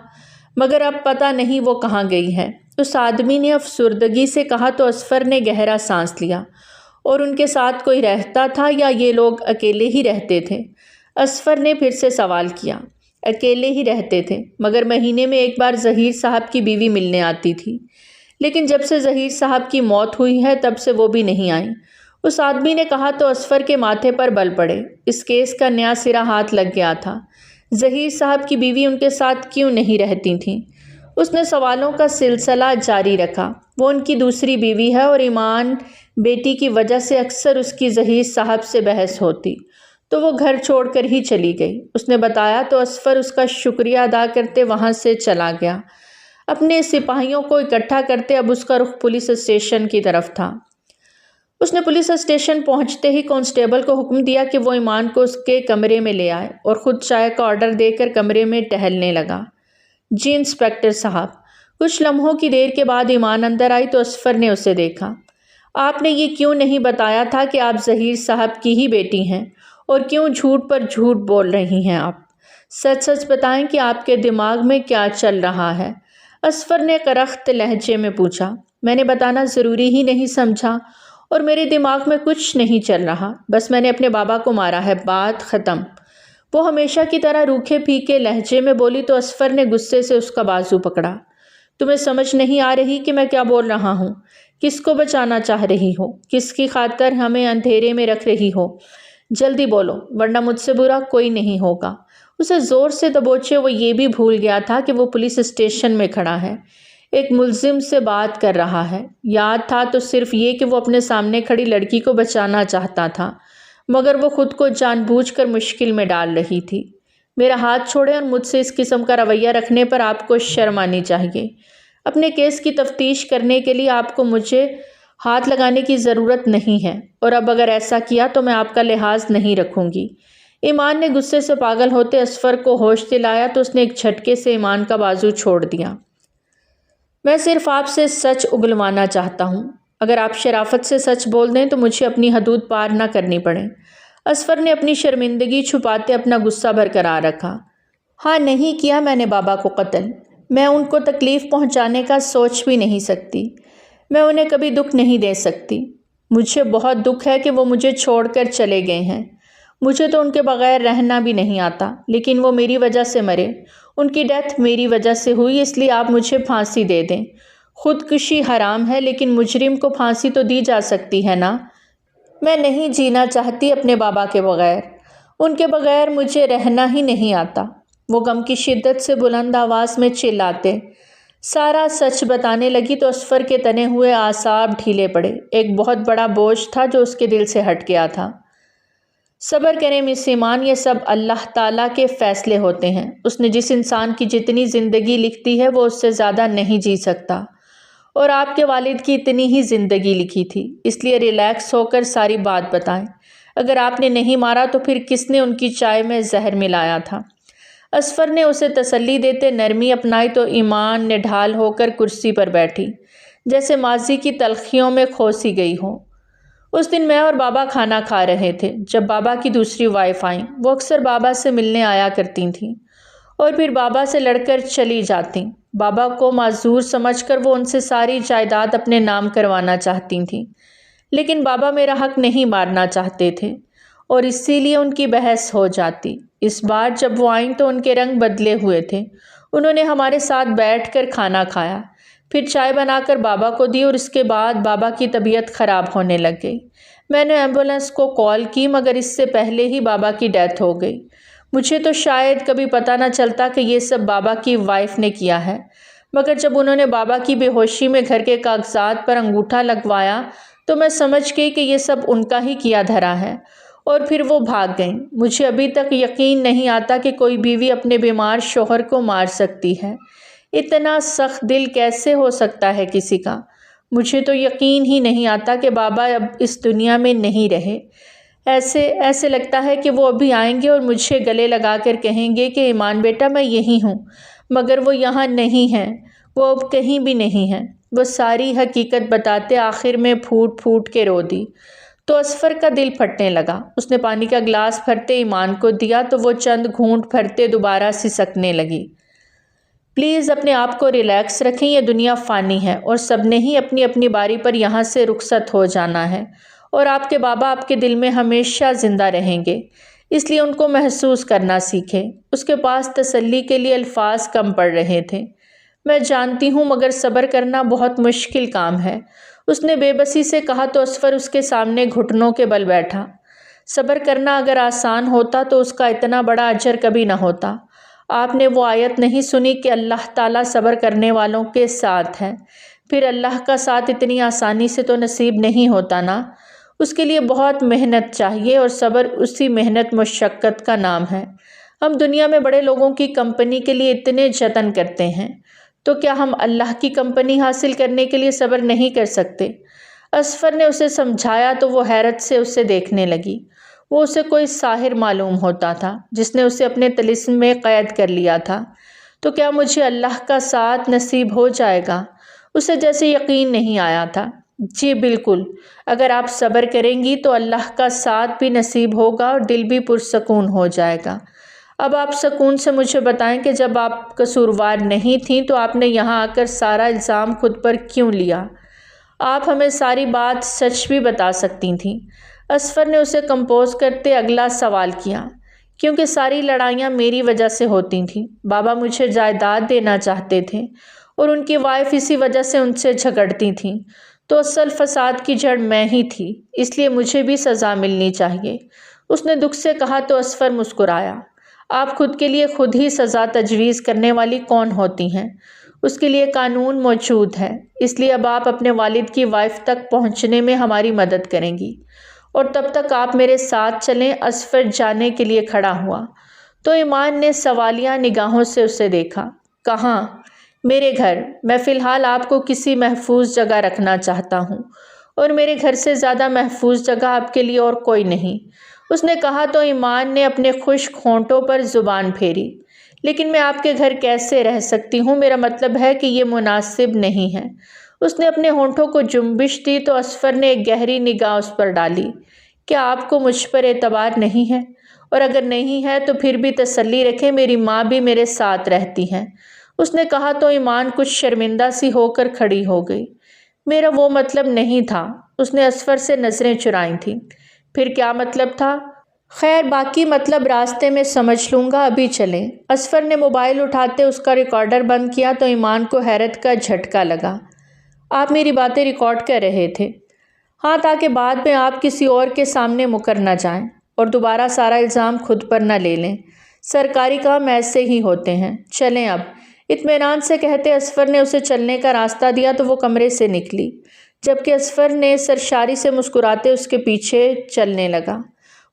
مگر اب پتہ نہیں وہ کہاں گئی ہے۔ اس آدمی نے افسردگی سے کہا تو اصفر نے گہرا سانس لیا۔ اور ان کے ساتھ کوئی رہتا تھا یا یہ لوگ اکیلے ہی رہتے تھے؟ اسفر نے پھر سے سوال کیا۔ اکیلے ہی رہتے تھے، مگر مہینے میں ایک بار ظہیر صاحب کی بیوی ملنے آتی تھی، لیکن جب سے ظہیر صاحب کی موت ہوئی ہے تب سے وہ بھی نہیں آئیں۔ اس آدمی نے کہا تو اسفر کے ماتھے پر بل پڑے۔ اس کیس کا نیا سرا ہاتھ لگ گیا تھا۔ ظہیر صاحب کی بیوی ان کے ساتھ کیوں نہیں رہتی تھیں؟ اس نے سوالوں کا سلسلہ جاری رکھا۔ وہ ان کی دوسری بیوی ہے اور ایمان بیٹی کی وجہ سے اکثر اس کی ظہیر صاحب سے بحث ہوتی، تو وہ گھر چھوڑ کر ہی چلی گئی۔ اس نے بتایا تو اسفر اس کا شکریہ ادا کرتے وہاں سے چلا گیا۔ اپنے سپاہیوں کو اکٹھا کرتے اب اس کا رخ پولیس اسٹیشن کی طرف تھا۔ اس نے پولیس اسٹیشن پہنچتے ہی کانسٹیبل کو حکم دیا کہ وہ ایمان کو اس کے کمرے میں لے آئے اور خود چائے کا آرڈر دے کر کمرے میں ٹہلنے لگا۔ جی انسپکٹر صاحب۔ کچھ لمحوں کی دیر کے بعد ایمان اندر آئی تو اسفر نے اسے دیکھا۔ آپ نے یہ کیوں نہیں بتایا تھا کہ آپ ظہیر صاحب کی ہی بیٹی ہیں، اور کیوں جھوٹ پر جھوٹ بول رہی ہیں آپ؟ سچ سچ بتائیں کہ آپ کے دماغ میں کیا چل رہا ہے؟ اسفر نے کرخت لہجے میں پوچھا۔ میں نے بتانا ضروری ہی نہیں سمجھا، اور میرے دماغ میں کچھ نہیں چل رہا، بس میں نے اپنے بابا کو مارا ہے، بات ختم۔ وہ ہمیشہ کی طرح روکھے پھیکے لہجے میں بولی تو اسفر نے غصے سے اس کا بازو پکڑا۔ تمہیں سمجھ نہیں آ رہی کہ میں کیا بول رہا ہوں؟ کس کو بچانا چاہ رہی ہو؟ کس کی خاطر ہمیں اندھیرے میں رکھ رہی ہو؟ جلدی بولو، ورنہ مجھ سے برا کوئی نہیں ہوگا۔ اسے زور سے دبوچے وہ یہ بھی بھول گیا تھا کہ وہ پولیس اسٹیشن میں کھڑا ہے، ایک ملزم سے بات کر رہا ہے۔ یاد تھا تو صرف یہ کہ وہ اپنے سامنے کھڑی لڑکی کو بچانا چاہتا تھا، مگر وہ خود کو جان بوجھ کر مشکل میں ڈال رہی تھی۔ میرا ہاتھ چھوڑیں، اور مجھ سے اس قسم کا رویہ رکھنے پر آپ کو شرم آنی چاہیے۔ اپنے کیس کی تفتیش کرنے کے لیے آپ کو مجھے ہاتھ لگانے کی ضرورت نہیں ہے، اور اب اگر ایسا کیا تو میں آپ کا لحاظ نہیں رکھوں گی۔ ایمان نے غصے سے پاگل ہوتے اسفر کو ہوش دلایا تو اس نے ایک جھٹکے سے ایمان کا بازو چھوڑ دیا۔ میں صرف آپ سے سچ اگلوانا چاہتا ہوں۔ اگر آپ شرافت سے سچ بول دیں تو مجھے اپنی حدود پار نہ کرنی پڑے۔ اسفر نے اپنی شرمندگی چھپاتے اپنا غصہ برقرار رکھا۔ ہاں، نہیں کیا میں نے بابا کو قتل۔ میں ان کو تکلیف پہنچانے کا سوچ بھی نہیں سکتی۔ میں انہیں کبھی دکھ نہیں دے سکتی۔ مجھے بہت دکھ ہے کہ وہ مجھے چھوڑ کر چلے گئے ہیں۔ مجھے تو ان کے بغیر رہنا بھی نہیں آتا، لیکن وہ میری وجہ سے مرے۔ ان کی ڈیتھ میری وجہ سے ہوئی، اس لیے آپ مجھے پھانسی دے دیں۔ خودکشی حرام ہے، لیکن مجرم کو پھانسی تو دی جا سکتی ہے نا؟ میں نہیں جینا چاہتی اپنے بابا کے بغیر۔ ان کے بغیر مجھے رہنا ہی نہیں آتا۔ وہ غم کی شدت سے بلند آواز میں چلاتے سارا سچ بتانے لگی تو اسفر کے تنے ہوئے اعصاب ڈھیلے پڑے۔ ایک بہت بڑا بوجھ تھا جو اس کے دل سے ہٹ گیا تھا۔ صبر کریں مس ایمان، یہ سب اللہ تعالیٰ کے فیصلے ہوتے ہیں۔ اس نے جس انسان کی جتنی زندگی لکھی ہے وہ اس سے زیادہ نہیں جی سکتا، اور آپ کے والد کی اتنی ہی زندگی لکھی تھی، اس لیے ریلیکس ہو کر ساری بات بتائیں۔ اگر آپ نے نہیں مارا تو پھر کس نے ان کی چائے میں زہر ملایا تھا؟ اسفر نے اسے تسلی دیتے نرمی اپنائی تو ایمان نے ڈھال ہو کر کرسی پر بیٹھی، جیسے ماضی کی تلخیوں میں کھوسی گئی ہو۔ اس دن میں اور بابا کھانا کھا رہے تھے جب بابا کی دوسری وائف آئیں۔ وہ اکثر بابا سے ملنے آیا کرتی تھیں اور پھر بابا سے لڑ کر چلی جاتیں۔ بابا کو معذور سمجھ کر وہ ان سے ساری جائیداد اپنے نام کروانا چاہتی تھیں، لیکن بابا میرا حق نہیں مارنا چاہتے تھے، اور اسی لیے ان کی بحث ہو جاتی۔ اس بار جب وہ آئیں تو ان کے رنگ بدلے ہوئے تھے۔ انہوں نے ہمارے ساتھ بیٹھ کر کھانا کھایا، پھر چائے بنا کر بابا کو دی، اور اس کے بعد بابا کی طبیعت خراب ہونے لگ گئی۔ میں نے ایمبولینس کو کال کی، مگر اس سے پہلے ہی بابا کی ڈیتھ ہو گئی۔ مجھے تو شاید کبھی پتہ نہ چلتا کہ یہ سب بابا کی وائف نے کیا ہے، مگر جب انہوں نے بابا کی بے ہوشی میں گھر کے کاغذات پر انگوٹھا لگوایا تو میں سمجھ گئی کہ یہ سب ان کا ہی کیا دھرا ہے، اور پھر وہ بھاگ گئیں۔ مجھے ابھی تک یقین نہیں آتا کہ کوئی بیوی اپنے بیمار شوہر کو مار سکتی ہے۔ اتنا سخت دل کیسے ہو سکتا ہے کسی کا؟ مجھے تو یقین ہی نہیں آتا کہ بابا اب اس دنیا میں نہیں رہے۔ ایسے لگتا ہے کہ وہ ابھی آئیں گے اور مجھے گلے لگا کر کہیں گے کہ ایمان بیٹا میں یہی ہوں، مگر وہ یہاں نہیں ہیں، وہ اب کہیں بھی نہیں ہیں۔ وہ ساری حقیقت بتاتے آخر میں پھوٹ پھوٹ کے رو دی تو اسفر کا دل پھٹنے لگا۔ اس نے پانی کا گلاس بھرتے ایمان کو دیا تو وہ چند گھونٹ بھرتے دوبارہ سسکنے لگی۔ پلیز اپنے آپ کو ریلیکس رکھیں، یہ دنیا فانی ہے اور سب نے ہی اپنی اپنی باری پر یہاں سے رخصت ہو جانا ہے، اور آپ کے بابا آپ کے دل میں ہمیشہ زندہ رہیں گے۔ اس لیے ان کو محسوس کرنا سیکھے۔ اس کے پاس تسلی کے لیے الفاظ کم پڑ رہے تھے۔ میں جانتی ہوں مگر صبر کرنا بہت مشکل کام ہے، اس نے بے بسی سے کہا تو اصفر اس کے سامنے گھٹنوں کے بل بیٹھا۔ صبر کرنا اگر آسان ہوتا تو اس کا اتنا بڑا اجر کبھی نہ ہوتا۔ آپ نے وہ آیت نہیں سنی کہ اللہ تعالیٰ صبر کرنے والوں کے ساتھ ہے؟ پھر اللہ کا ساتھ اتنی آسانی سے تو نصیب نہیں ہوتا نا، اس کے لیے بہت محنت چاہیے، اور صبر اسی محنت مشقت کا نام ہے۔ ہم دنیا میں بڑے لوگوں کی کمپنی کے لیے اتنے جتن کرتے ہیں، تو کیا ہم اللہ کی کمپنی حاصل کرنے کے لیے صبر نہیں کر سکتے؟ اصفر نے اسے سمجھایا تو وہ حیرت سے اسے دیکھنے لگی۔ وہ اسے کوئی ساحر معلوم ہوتا تھا جس نے اسے اپنے طلسم میں قید کر لیا تھا۔ تو کیا مجھے اللہ کا ساتھ نصیب ہو جائے گا؟ اسے جیسے یقین نہیں آیا تھا۔ جی بالکل، اگر آپ صبر کریں گی تو اللہ کا ساتھ بھی نصیب ہوگا اور دل بھی پرسکون ہو جائے گا۔ اب آپ سکون سے مجھے بتائیں کہ جب آپ قصوروار نہیں تھیں تو آپ نے یہاں آ کر سارا الزام خود پر کیوں لیا؟ آپ ہمیں ساری بات سچ بھی بتا سکتی تھیں۔ اصفر نے اسے کمپوز کرتے اگلا سوال کیا۔ کیونکہ ساری لڑائیاں میری وجہ سے ہوتی تھیں۔ بابا مجھے جائیداد دینا چاہتے تھے اور ان کی وائف اسی وجہ سے ان سے جھگڑتی تھیں، تو اصل فساد کی جڑ میں ہی تھی، اس لیے مجھے بھی سزا ملنی چاہیے، اس نے دکھ سے کہا تو اصفر مسکرایا۔ آپ خود کے لیے خود ہی سزا تجویز کرنے والی کون ہوتی ہیں؟ اس کے لیے قانون موجود ہے، اس لیے اب آپ اپنے والد کی وائف تک پہنچنے میں ہماری مدد کریں گی، اور تب تک آپ میرے ساتھ چلیں۔ اصفر جانے کے لیے کھڑا ہوا تو ایمان نے سوالیہ نگاہوں سے اسے دیکھا۔ کہاں؟ میرے گھر۔ میں فی الحال آپ کو کسی محفوظ جگہ رکھنا چاہتا ہوں، اور میرے گھر سے زیادہ محفوظ جگہ آپ کے لیے اور کوئی نہیں، اس نے کہا تو ایمان نے اپنے خشک ہونٹوں پر زبان پھیری۔ لیکن میں آپ کے گھر کیسے رہ سکتی ہوں؟ میرا مطلب ہے کہ یہ مناسب نہیں ہے۔ اس نے اپنے ہونٹوں کو جنبش دی تو اصفر نے ایک گہری نگاہ اس پر ڈالی۔ کیا آپ کو مجھ پر اعتبار نہیں ہے؟ اور اگر نہیں ہے تو پھر بھی تسلی رکھیں، میری ماں بھی میرے ساتھ رہتی ہیں، اس نے کہا تو ایمان کچھ شرمندہ سی ہو کر کھڑی ہو گئی۔ میرا وہ مطلب نہیں تھا، اس نے اصفر سے نظریں چرائی تھیں۔ پھر کیا مطلب تھا؟ خیر باقی مطلب راستے میں سمجھ لوں گا، ابھی چلیں۔ اصفر نے موبائل اٹھاتے اس کا ریکارڈر بند کیا تو ایمان کو حیرت کا جھٹکا لگا۔ آپ میری باتیں ریکارڈ کر رہے تھے؟ ہاں، تاکہ بعد میں آپ کسی اور کے سامنے مکر نہ جائیں اور دوبارہ سارا الزام خود پر نہ لے لیں۔ سرکاری کام ایسے ہی ہوتے ہیں، چلیں اب، اطمینان سے کہتے اصفر نے اسے چلنے کا راستہ دیا تو وہ کمرے سے نکلی، جبکہ اصفر نے سرشاری سے مسکراتے اس کے پیچھے چلنے لگا۔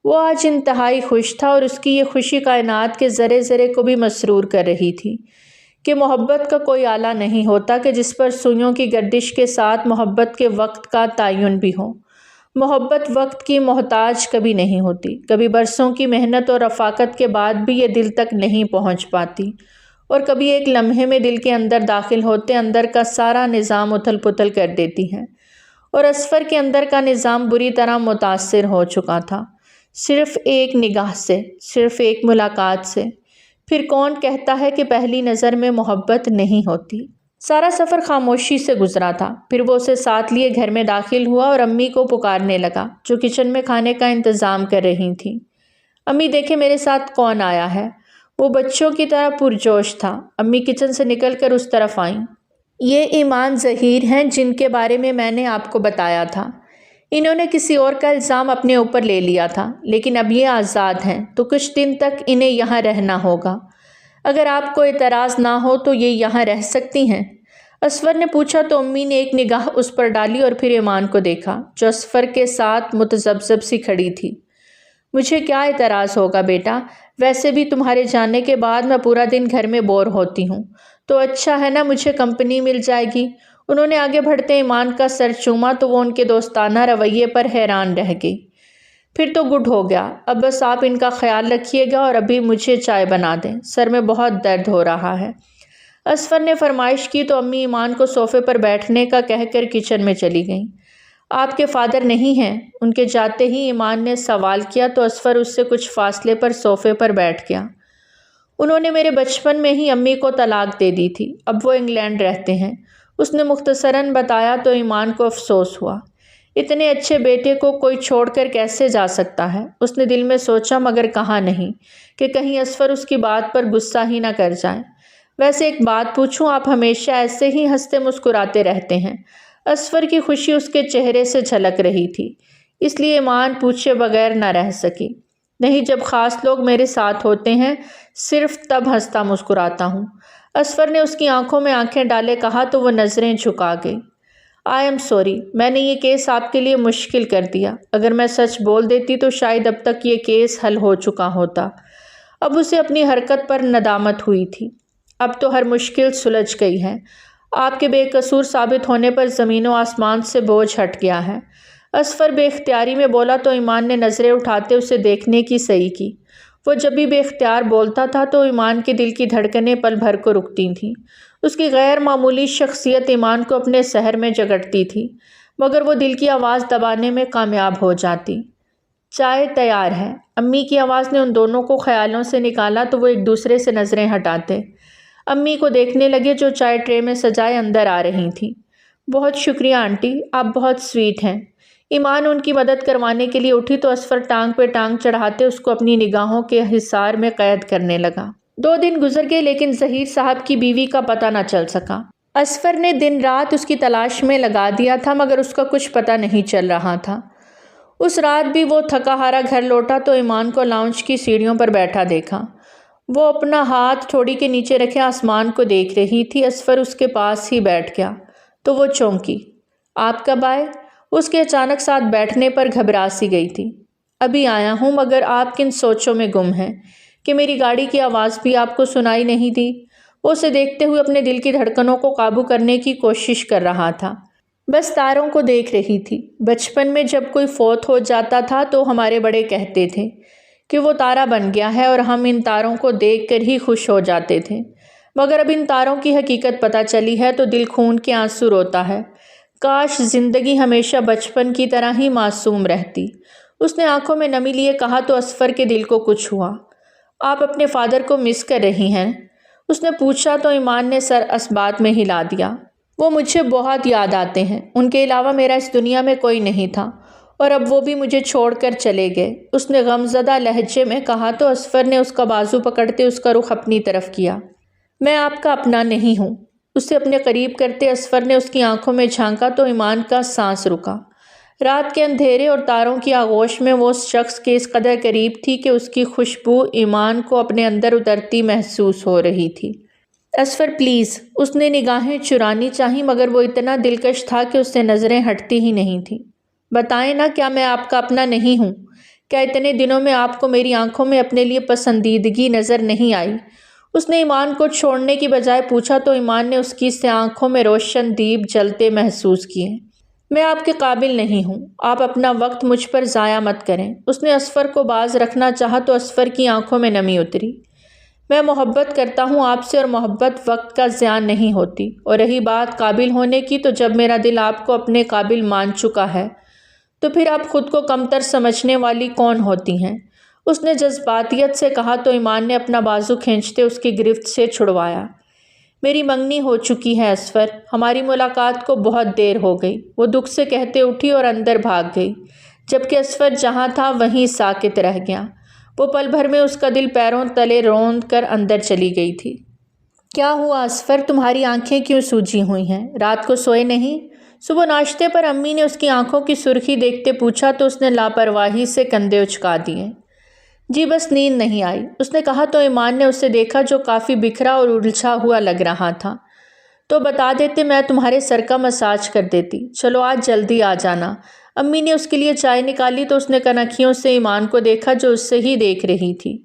وہ آج انتہائی خوش تھا اور اس کی یہ خوشی کائنات کے ذرے ذرے کو بھی مسرور کر رہی تھی کہ محبت کا کوئی آلہ نہیں ہوتا کہ جس پر سوئیوں کی گردش کے ساتھ محبت کے وقت کا تعین بھی ہو۔ محبت وقت کی محتاج کبھی نہیں ہوتی، کبھی برسوں کی محنت اور رفاقت کے بعد بھی یہ دل تک نہیں پہنچ پاتی، اور کبھی ایک لمحے میں دل کے اندر داخل ہوتے اندر کا سارا نظام اتھل پتھل کر دیتی ہے۔ اور اصفر کے اندر کا نظام بری طرح متاثر ہو چکا تھا، صرف ایک نگاہ سے، صرف ایک ملاقات سے۔ پھر کون کہتا ہے کہ پہلی نظر میں محبت نہیں ہوتی؟ سارا سفر خاموشی سے گزرا تھا۔ پھر وہ اسے ساتھ لیے گھر میں داخل ہوا اور امی کو پکارنے لگا جو کچن میں کھانے کا انتظام کر رہی تھیں۔ امی دیکھیں میرے ساتھ کون آیا ہے۔ وہ بچوں کی طرح پرجوش تھا۔ امی کچن سے نکل کر اس طرف آئیں۔ یہ ایمان ظہیر ہیں جن کے بارے میں نے آپ کو بتایا تھا۔ انہوں نے کسی اور کا الزام اپنے اوپر لے لیا تھا، لیکن اب یہ آزاد ہیں تو کچھ دن تک انہیں یہاں رہنا ہوگا۔ اگر آپ کو اعتراض نہ ہو تو یہ یہاں رہ سکتی ہیں؟ اصفر نے پوچھا تو امی نے ایک نگاہ اس پر ڈالی اور پھر ایمان کو دیکھا جو اصفر کے ساتھ متذبذب سی کھڑی تھی۔ مجھے کیا اعتراض ہوگا بیٹا؟ ویسے بھی تمہارے جانے کے بعد میں پورا دن گھر میں بور ہوتی ہوں، تو اچھا ہے نا، مجھے کمپنی مل جائے گی۔ انہوں نے آگے بڑھتے ایمان کا سر چوما تو وہ ان کے دوستانہ رویے پر حیران رہ گئی۔ پھر تو گڈ ہو گیا، اب بس آپ ان کا خیال رکھیے گا اور ابھی مجھے چائے بنا دیں، سر میں بہت درد ہو رہا ہے۔ اصفر نے فرمائش کی تو امی ایمان کو صوفے پر بیٹھنے کا کہہ کر کچن میں چلی گئیں۔ آپ کے فادر نہیں ہیں؟ ان کے جاتے ہی ایمان نے سوال کیا تو اصفر اس سے کچھ فاصلے پر صوفے پر بیٹھ گیا۔ انہوں نے میرے بچپن میں ہی امی کو طلاق دے دی تھی، اب وہ انگلینڈ رہتے ہیں، اس نے مختصراً بتایا تو ایمان کو افسوس ہوا۔ اتنے اچھے بیٹے کو کوئی چھوڑ کر کیسے جا سکتا ہے؟ اس نے دل میں سوچا مگر کہا نہیں کہ کہیں اصفر اس کی بات پر غصہ ہی نہ کر جائیں۔ ویسے ایک بات پوچھوں، آپ ہمیشہ ایسے ہی ہنستے مسکراتے رہتے ہیں؟ اصفر کی خوشی اس کے چہرے سے جھلک رہی تھی، اس لیے ایمان پوچھے بغیر نہ رہ سکی۔ نہیں، جب خاص لوگ میرے ساتھ ہوتے ہیں صرف تب ہنستا مسکراتا ہوں۔ اصفر نے اس کی آنکھوں میں آنکھیں ڈالے کہا تو وہ نظریں جھکا گئی۔ آئی ایم سوری، میں نے یہ کیس آپ کے لیے مشکل کر دیا۔ اگر میں سچ بول دیتی تو شاید اب تک یہ کیس حل ہو چکا ہوتا۔ اب اسے اپنی حرکت پر ندامت ہوئی تھی۔ اب تو ہر مشکل سلجھ گئی ہے۔ آپ کے بے قصور ثابت ہونے پر زمین و آسمان سے بوجھ ہٹ گیا ہے۔ اصفر بے اختیاری میں بولا تو ایمان نے نظریں اٹھاتے اسے دیکھنے کی صحیح کی۔ وہ جب بھی بے اختیار بولتا تھا تو ایمان کے دل کی دھڑکنیں پل بھر کو رکتی تھیں۔ اس کی غیر معمولی شخصیت ایمان کو اپنے سحر میں جگڑتی تھی، مگر وہ دل کی آواز دبانے میں کامیاب ہو جاتی۔ چائے تیار ہے۔ امی کی آواز نے ان دونوں کو خیالوں سے نکالا تو وہ ایک دوسرے سے نظریں ہٹاتے امی کو دیکھنے لگے جو چائے ٹرے میں سجائے اندر آ رہی تھیں۔ بہت شکریہ آنٹی، آپ بہت سویٹ ہیں۔ ایمان ان کی مدد کروانے کے لیے اٹھی تو اصفر ٹانگ پہ ٹانگ چڑھاتے اس کو اپنی نگاہوں کے حصار میں قید کرنے لگا۔ 2 دن گزر گئے لیکن ظہیر صاحب کی بیوی کا پتہ نہ چل سکا۔ اصفر نے دن رات اس کی تلاش میں لگا دیا تھا مگر اس کا کچھ پتہ نہیں چل رہا تھا۔ اس رات بھی وہ تھکا ہارا گھر لوٹا تو ایمان کو لاؤنج کی سیڑھیوں پر بیٹھا دیکھا۔ وہ اپنا ہاتھ ٹھوڑی کے نیچے رکھے آسمان کو دیکھ رہی تھی۔ اصفر اس کے پاس ہی بیٹھ گیا تو وہ چونکی۔ آپ کب آئے؟ اس کے اچانک ساتھ بیٹھنے پر گھبرا سی گئی تھی۔ ابھی آیا ہوں، مگر آپ کن سوچوں میں گم ہیں کہ میری گاڑی کی آواز بھی آپ کو سنائی نہیں دی؟ وہ اسے دیکھتے ہوئے اپنے دل کی دھڑکنوں کو قابو کرنے کی کوشش کر رہا تھا۔ بس تاروں کو دیکھ رہی تھی۔ بچپن میں جب کوئی فوت ہو جاتا تھا تو ہمارے بڑے کہتے تھے کہ وہ تارا بن گیا ہے اور ہم ان تاروں کو دیکھ کر ہی خوش ہو جاتے تھے، مگر اب ان تاروں کی حقیقت پتہ چلی ہے تو دل خون کے آنسو روتا ہے۔ کاش زندگی ہمیشہ بچپن کی طرح ہی معصوم رہتی۔ اس نے آنکھوں میں نمی لیے کہا تو اصفر کے دل کو کچھ ہوا۔ آپ اپنے فادر کو مس کر رہی ہیں؟ اس نے پوچھا تو ایمان نے سر اسبات میں ہلا دیا۔ وہ مجھے بہت یاد آتے ہیں، ان کے علاوہ میرا اس دنیا میں کوئی نہیں تھا اور اب وہ بھی مجھے چھوڑ کر چلے گئے، اس نے غمزدہ لہجے میں کہا تو اصفر نے اس کا بازو پکڑتے اس کا رخ اپنی طرف کیا۔ میں آپ کا اپنا نہیں ہوں۔ اسے اپنے قریب کرتے اصفر نے اس کی آنکھوں میں جھانکا تو ایمان کا سانس رکا۔ رات کے اندھیرے اور تاروں کی آغوش میں وہ اس شخص کے اس قدر قریب تھی کہ اس کی خوشبو ایمان کو اپنے اندر اترتی محسوس ہو رہی تھی۔ اصفر پلیز، اس نے نگاہیں چرانی چاہیں مگر وہ اتنا دلکش تھا کہ اس سے نظریں ہٹتی ہی نہیں تھیں۔ بتائیں نا، کیا میں آپ کا اپنا نہیں ہوں؟ کیا اتنے دنوں میں آپ کو میری آنکھوں میں اپنے لیے پسندیدگی نظر نہیں آئی؟ اس نے ایمان کو چھوڑنے کی بجائے پوچھا تو ایمان نے اس کی سے آنکھوں میں روشن دیپ جلتے محسوس کیے۔ میں آپ کے قابل نہیں ہوں، آپ اپنا وقت مجھ پر ضائع مت کریں۔ اس نے اصفر کو باز رکھنا چاہا تو اصفر کی آنکھوں میں نمی اتری۔ میں محبت کرتا ہوں آپ سے اور محبت وقت کا ضیاع نہیں ہوتی، اور رہی بات قابل ہونے کی تو جب میرا دل آپ کو اپنے قابل مان چکا ہے تو پھر آپ خود کو کمتر سمجھنے والی کون ہوتی ہیں؟ اس نے جذباتیت سے کہا تو ایمان نے اپنا بازو کھینچتے اس کی گرفت سے چھڑوایا۔ میری منگنی ہو چکی ہے اصفر، ہماری ملاقات کو بہت دیر ہو گئی، وہ دکھ سے کہتے اٹھی اور اندر بھاگ گئی، جبکہ اصفر جہاں تھا وہیں ساکت رہ گیا۔ وہ پل بھر میں اس کا دل پیروں تلے روند کر اندر چلی گئی تھی۔ کیا ہوا اصفر، تمہاری آنکھیں کیوں سوجی ہوئی ہیں؟ رات کو سوئے نہیں؟ صبح ناشتے پر امی نے اس کی آنکھوں کی سرخی دیکھتے پوچھا تو اس نے لاپرواہی سے کندھے اچکا دیے۔ جی بس نیند نہیں آئی، اس نے کہا تو ایمان نے اسے دیکھا جو کافی بکھرا اور الجھا ہوا لگ رہا تھا۔ تو بتا دیتے، میں تمہارے سر کا مساج کر دیتی۔ چلو آج جلدی آ جانا۔ امی نے اس کے لیے چائے نکالی تو اس نے کنکھیوں سے ایمان کو دیکھا جو اس سے ہی دیکھ رہی تھی۔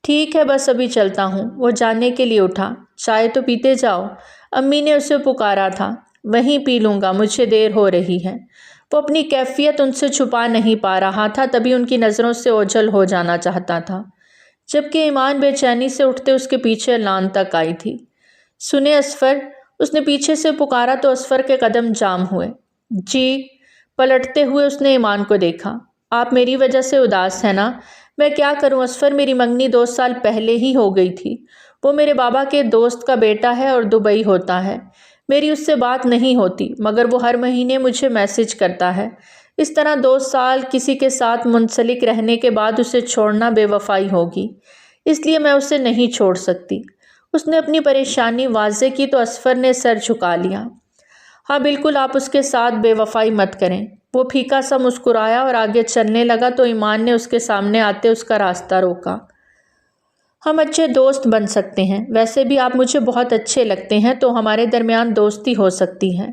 ٹھیک ہے، بس ابھی چلتا ہوں۔ وہ جانے کے لیے اٹھا۔ چائے تو پیتے جاؤ، امی نے اسے پکارا تھا۔ وہیں پی لوں گا، مجھے دیر ہو رہی ہے۔ وہ اپنی کیفیت ان سے چھپا نہیں پا رہا تھا، تبھی ان کی نظروں سے اوجھل ہو جانا چاہتا تھا، جبکہ ایمان بے چینی سے اٹھتے اس کے پیچھے لان تک آئی تھی۔ سنے اصفر، اس نے پیچھے سے پکارا تو اصفر کے قدم جام ہوئے۔ جی، پلٹتے ہوئے اس نے ایمان کو دیکھا۔ آپ میری وجہ سے اداس ہیں نا؟ میں کیا کروں اصفر، میری منگنی 2 سال پہلے ہی ہو گئی تھی۔ وہ میرے بابا کے دوست کا بیٹا ہے اور دبئی ہوتا ہے۔ میری اس سے بات نہیں ہوتی، مگر وہ ہر مہینے مجھے میسج کرتا ہے۔ اس طرح 2 سال کسی کے ساتھ منسلک رہنے کے بعد اسے چھوڑنا بے وفائی ہوگی، اس لیے میں اسے نہیں چھوڑ سکتی۔ اس نے اپنی پریشانی واضح کی تو اصفر نے سر جھکا لیا۔ ہاں بالکل، آپ اس کے ساتھ بے وفائی مت کریں۔ وہ پھیکا سا مسکرایا اور آگے چلنے لگا تو ایمان نے اس کے سامنے آتے اس کا راستہ روکا۔ ہم اچھے دوست بن سکتے ہیں، ویسے بھی آپ مجھے بہت اچھے لگتے ہیں، تو ہمارے درمیان دوستی ہو سکتی ہے،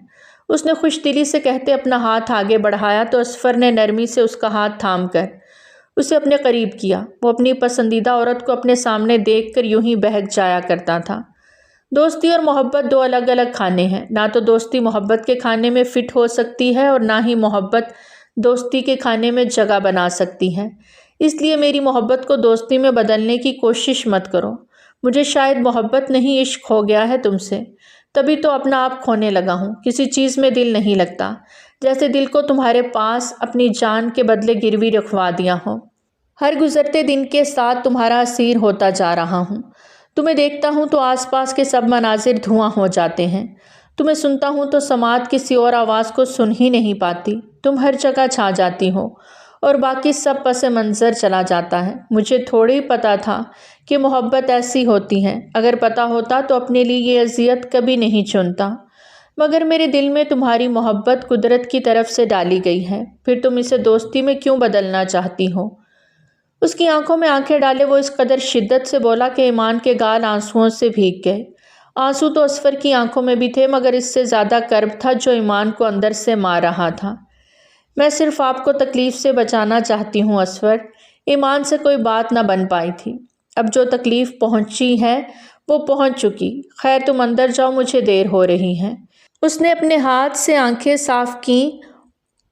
اس نے خوش دلی سے کہتے اپنا ہاتھ آگے بڑھایا تو اصفر نے نرمی سے اس کا ہاتھ تھام کر اسے اپنے قریب کیا۔ وہ اپنی پسندیدہ عورت کو اپنے سامنے دیکھ کر یوں ہی بہک جایا کرتا تھا۔ دوستی اور محبت 2 الگ الگ کھانے ہیں، نہ تو دوستی محبت کے کھانے میں فٹ ہو سکتی ہے اور نہ ہی محبت دوستی کے کھانے میں جگہ بنا سکتی ہے، اس لیے میری محبت کو دوستی میں بدلنے کی کوشش مت کرو۔ مجھے شاید محبت نہیں عشق ہو گیا ہے تم سے، تبھی تو اپنا آپ کھونے لگا ہوں۔ کسی چیز میں دل نہیں لگتا، جیسے دل کو تمہارے پاس اپنی جان کے بدلے گروی رکھوا دیا ہو۔ ہر گزرتے دن کے ساتھ تمہارا اسیر ہوتا جا رہا ہوں۔ تمہیں دیکھتا ہوں تو آس پاس کے سب مناظر دھواں ہو جاتے ہیں، تمہیں سنتا ہوں تو سماعت کسی اور آواز کو سن ہی نہیں پاتی، تم ہر جگہ چھا جاتی ہو اور باقی سب پس منظر چلا جاتا ہے۔ مجھے تھوڑی پتا تھا کہ محبت ایسی ہوتی ہے، اگر پتا ہوتا تو اپنے لیے یہ اذیت کبھی نہیں چنتا، مگر میرے دل میں تمہاری محبت قدرت کی طرف سے ڈالی گئی ہے، پھر تم اسے دوستی میں کیوں بدلنا چاہتی ہو؟ اس کی آنکھوں میں آنکھیں ڈالے وہ اس قدر شدت سے بولا کہ ایمان کے گال آنسوؤں سے بھیگ گئے۔ آنسو تو اصفر کی آنکھوں میں بھی تھے، مگر اس سے زیادہ کرب تھا جو ایمان کو اندر سے مار رہا تھا۔ میں صرف آپ کو تکلیف سے بچانا چاہتی ہوں اصفر۔ ایمان سے کوئی بات نہ بن پائی تھی۔ اب جو تکلیف پہنچی ہے وہ پہنچ چکی، خیر تم اندر جاؤ، مجھے دیر ہو رہی ہے۔ اس نے اپنے ہاتھ سے آنکھیں صاف کیں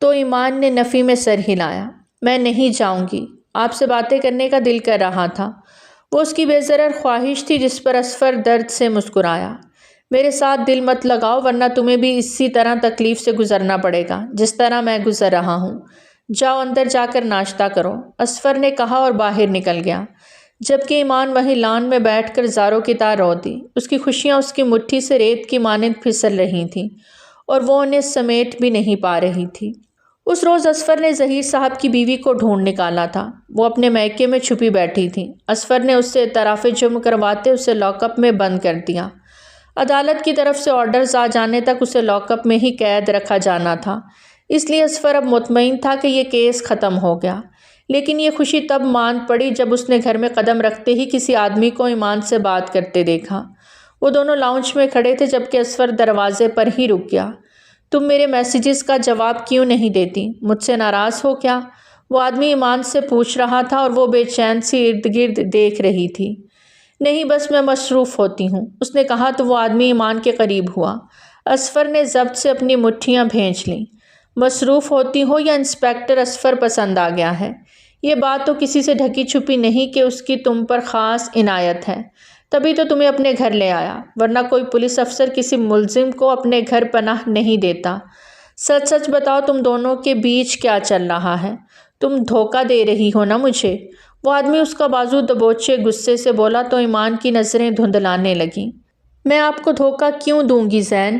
تو ایمان نے نفی میں سر ہلایا۔ میں نہیں جاؤں گی، آپ سے باتیں کرنے کا دل کر رہا تھا۔ وہ اس کی بے ضرر خواہش تھی جس پر اصفر درد سے مسکرایا۔ میرے ساتھ دل مت لگاؤ ورنہ تمہیں بھی اسی طرح تکلیف سے گزرنا پڑے گا جس طرح میں گزر رہا ہوں۔ جاؤ اندر جا کر ناشتہ کرو، اصفر نے کہا اور باہر نکل گیا، جبکہ ایمان وہیں لان میں بیٹھ کر زاروں کی طرح رو دی۔ اس کی خوشیاں اس کی مٹھی سے ریت کی مانند پھسل رہی تھیں اور وہ انہیں سمیٹ بھی نہیں پا رہی تھی۔ اس روز اصفر نے ظہیر صاحب کی بیوی کو ڈھونڈ نکالا تھا، وہ اپنے میکے میں چھپی بیٹھی تھی۔ اصفر نے اس سے اعتراف جرم کرواتے اسے لاک اپ میں بند کر دیا۔ عدالت کی طرف سے آرڈرز آ جانے تک اسے لاک اپ میں ہی قید رکھا جانا تھا، اس لیے اصفر اب مطمئن تھا کہ یہ کیس ختم ہو گیا۔ لیکن یہ خوشی تب ماند پڑی جب اس نے گھر میں قدم رکھتے ہی کسی آدمی کو ایمان سے بات کرتے دیکھا۔ وہ دونوں لاؤنج میں کھڑے تھے جبکہ اصفر دروازے پر ہی رک گیا۔ تم میرے میسیجز کا جواب کیوں نہیں دیتی؟ مجھ سے ناراض ہو کیا؟ وہ آدمی ایمان سے پوچھ رہا تھا اور وہ بے چین سی ارد گرد دیکھ رہی تھی۔ نہیں بس میں مصروف ہوتی ہوں، اس نے کہا تو وہ آدمی ایمان کے قریب ہوا۔ اصفر نے ضبط سے اپنی مٹھیاں بھینچ لیں۔ مصروف ہوتی ہو یا انسپکٹر اصفر پسند آ گیا ہے؟ یہ بات تو کسی سے ڈھکی چھپی نہیں کہ اس کی تم پر خاص عنایت ہے، تبھی تو تمہیں اپنے گھر لے آیا، ورنہ کوئی پولیس افسر کسی ملزم کو اپنے گھر پناہ نہیں دیتا۔ سچ سچ بتاؤ تم دونوں کے بیچ کیا چل رہا ہے؟ تم دھوکہ دے رہی ہو نا مجھے؟ وہ آدمی اس کا بازو دبوچے غصے سے بولا تو ایمان کی نظریں دھندلانے لگیں۔ میں آپ کو دھوکہ کیوں دوں گی زین؟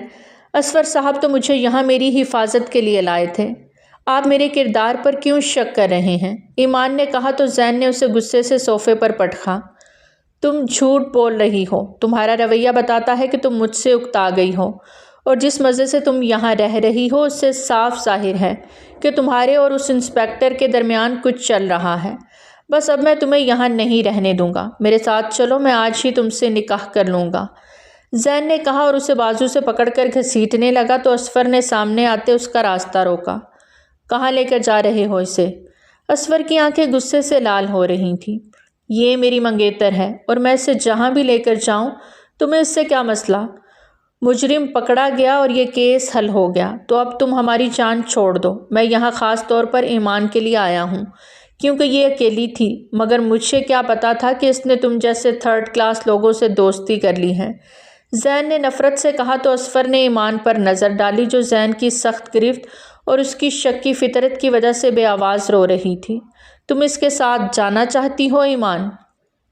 اصفر صاحب تو مجھے یہاں میری حفاظت کے لیے لائے تھے، آپ میرے کردار پر کیوں شک کر رہے ہیں؟ ایمان نے کہا تو زین نے اسے غصے سے صوفے پر پٹخا۔ تم جھوٹ بول رہی ہو، تمہارا رویہ بتاتا ہے کہ تم مجھ سے اکتا گئی ہو، اور جس مزے سے تم یہاں رہ رہی ہو اس سے صاف ظاہر ہے کہ تمہارے اور اس انسپکٹر کے درمیان کچھ چل رہا ہے۔ بس اب میں تمہیں یہاں نہیں رہنے دوں گا، میرے ساتھ چلو، میں آج ہی تم سے نکاح کر لوں گا، زین نے کہا اور اسے بازو سے پکڑ کر گھسیٹنے لگا تو اصفر نے سامنے آتے اس کا راستہ روکا۔ کہاں لے کر جا رہے ہو اسے؟ اصفر کی آنکھیں غصے سے لال ہو رہی تھیں۔ یہ میری منگیتر ہے اور میں اسے جہاں بھی لے کر جاؤں، تمہیں اس سے کیا مسئلہ؟ مجرم پکڑا گیا اور یہ کیس حل ہو گیا تو اب تم ہماری جان چھوڑ دو۔ میں یہاں خاص طور پر ایمان کے لیے آیا ہوں کیونکہ یہ اکیلی تھی، مگر مجھے کیا پتا تھا کہ اس نے تم جیسے 3rd کلاس لوگوں سے دوستی کر لی ہے، زین نے نفرت سے کہا تو اصفر نے ایمان پر نظر ڈالی جو زین کی سخت گرفت اور اس کی شکی فطرت کی وجہ سے بے آواز رو رہی تھی۔ تم اس کے ساتھ جانا چاہتی ہو ایمان؟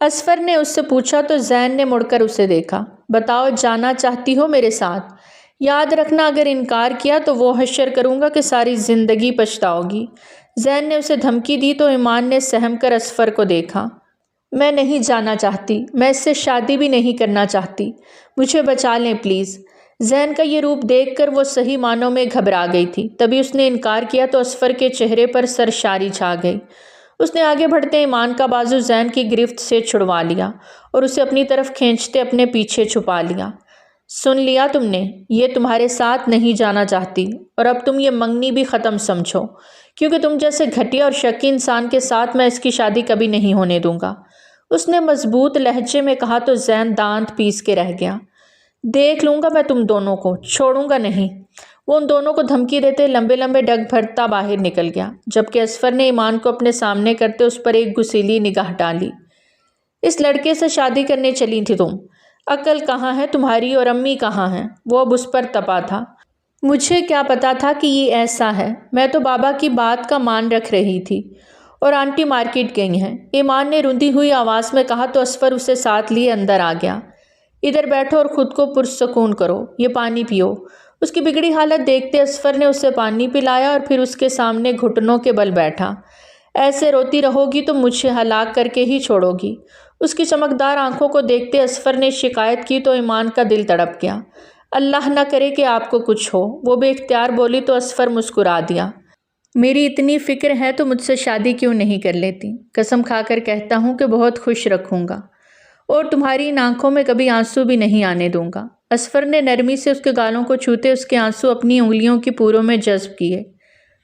اصفر نے اس سے پوچھا تو زین نے مڑ کر اسے دیکھا۔ بتاؤ جانا چاہتی ہو میرے ساتھ؟ یاد رکھنا اگر انکار کیا تو وہ حشر کروں گا کہ ساری زندگی پچھتاؤ گی۔ زین نے اسے دھمکی دی تو ایمان نے سہم کر اصفر کو دیکھا۔ میں نہیں جانا چاہتی، میں اس سے شادی بھی نہیں کرنا چاہتی، مجھے بچا لیں پلیز۔ زین کا یہ روپ دیکھ کر وہ صحیح معنوں میں گھبرا گئی تھی۔ تبھی اس نے انکار کیا تو اصفر کے چہرے پر سرشاری چھا گئی۔ اس نے آگے بڑھتے ایمان کا بازو زین کی گرفت سے چھڑوا لیا اور اسے اپنی طرف کھینچتے اپنے پیچھے چھپا لیا۔ سن لیا تم نے، یہ تمہارے ساتھ نہیں جانا چاہتی، اور اب تم یہ منگنی بھی ختم سمجھو، کیونکہ تم جیسے گھٹیا اور شکی انسان کے ساتھ میں اس کی شادی کبھی نہیں ہونے دوں گا۔ اس نے مضبوط لہجے میں کہا تو زین دانت پیس کے رہ گیا۔ دیکھ لوں گا میں تم دونوں کو، چھوڑوں گا نہیں۔ وہ ان دونوں کو دھمکی دیتے لمبے لمبے ڈگ بھرتا باہر نکل گیا، جبکہ اصفر نے ایمان کو اپنے سامنے کرتے اس پر ایک گسیلی نگاہ ڈالی۔ اس لڑکے سے شادی کرنے چلی تھی تم؟ عقل کہاں ہے تمہاری، اور امی کہاں ہیں؟ وہ اب اس پر تپا تھا۔ مجھے کیا پتا تھا کہ یہ ایسا ہے، میں تو بابا کی بات کا مان رکھ رہی تھی، اور آنٹی مارکیٹ گئی ہیں، ایمان نے روندی ہوئی آواز میں کہا تو اصفر اسے ساتھ لیے اندر آ گیا۔ ادھر بیٹھو اور خود کو پرسکون کرو، یہ پانی پیو۔ اس کی بگڑی حالت دیکھتے اصفر نے اسے پانی پلایا اور پھر اس کے سامنے گھٹنوں کے بل بیٹھا۔ ایسے روتی رہو گی تو مجھے ہلاک کر کے ہی چھوڑو گی۔ اس کی چمکدار آنکھوں کو دیکھتے اصفر نے شکایت کی تو ایمان کا دل تڑپ گیا۔ اللہ نہ کرے کہ آپ کو کچھ ہو، وہ بے اختیار بولی تو اصفر مسکرا دیا۔ میری اتنی فکر ہے تو مجھ سے شادی کیوں نہیں کر لیتی؟ قسم کھا کر کہتا ہوں کہ بہت خوش رکھوں گا، اور تمہاری ان آنکھوں میں کبھی آنسو بھی نہیں آنے دوں گا۔ اصفر نے نرمی سے اس کے گالوں کو چھوتے اس کے آنسو اپنی انگلیوں کی پوروں میں جذب کیے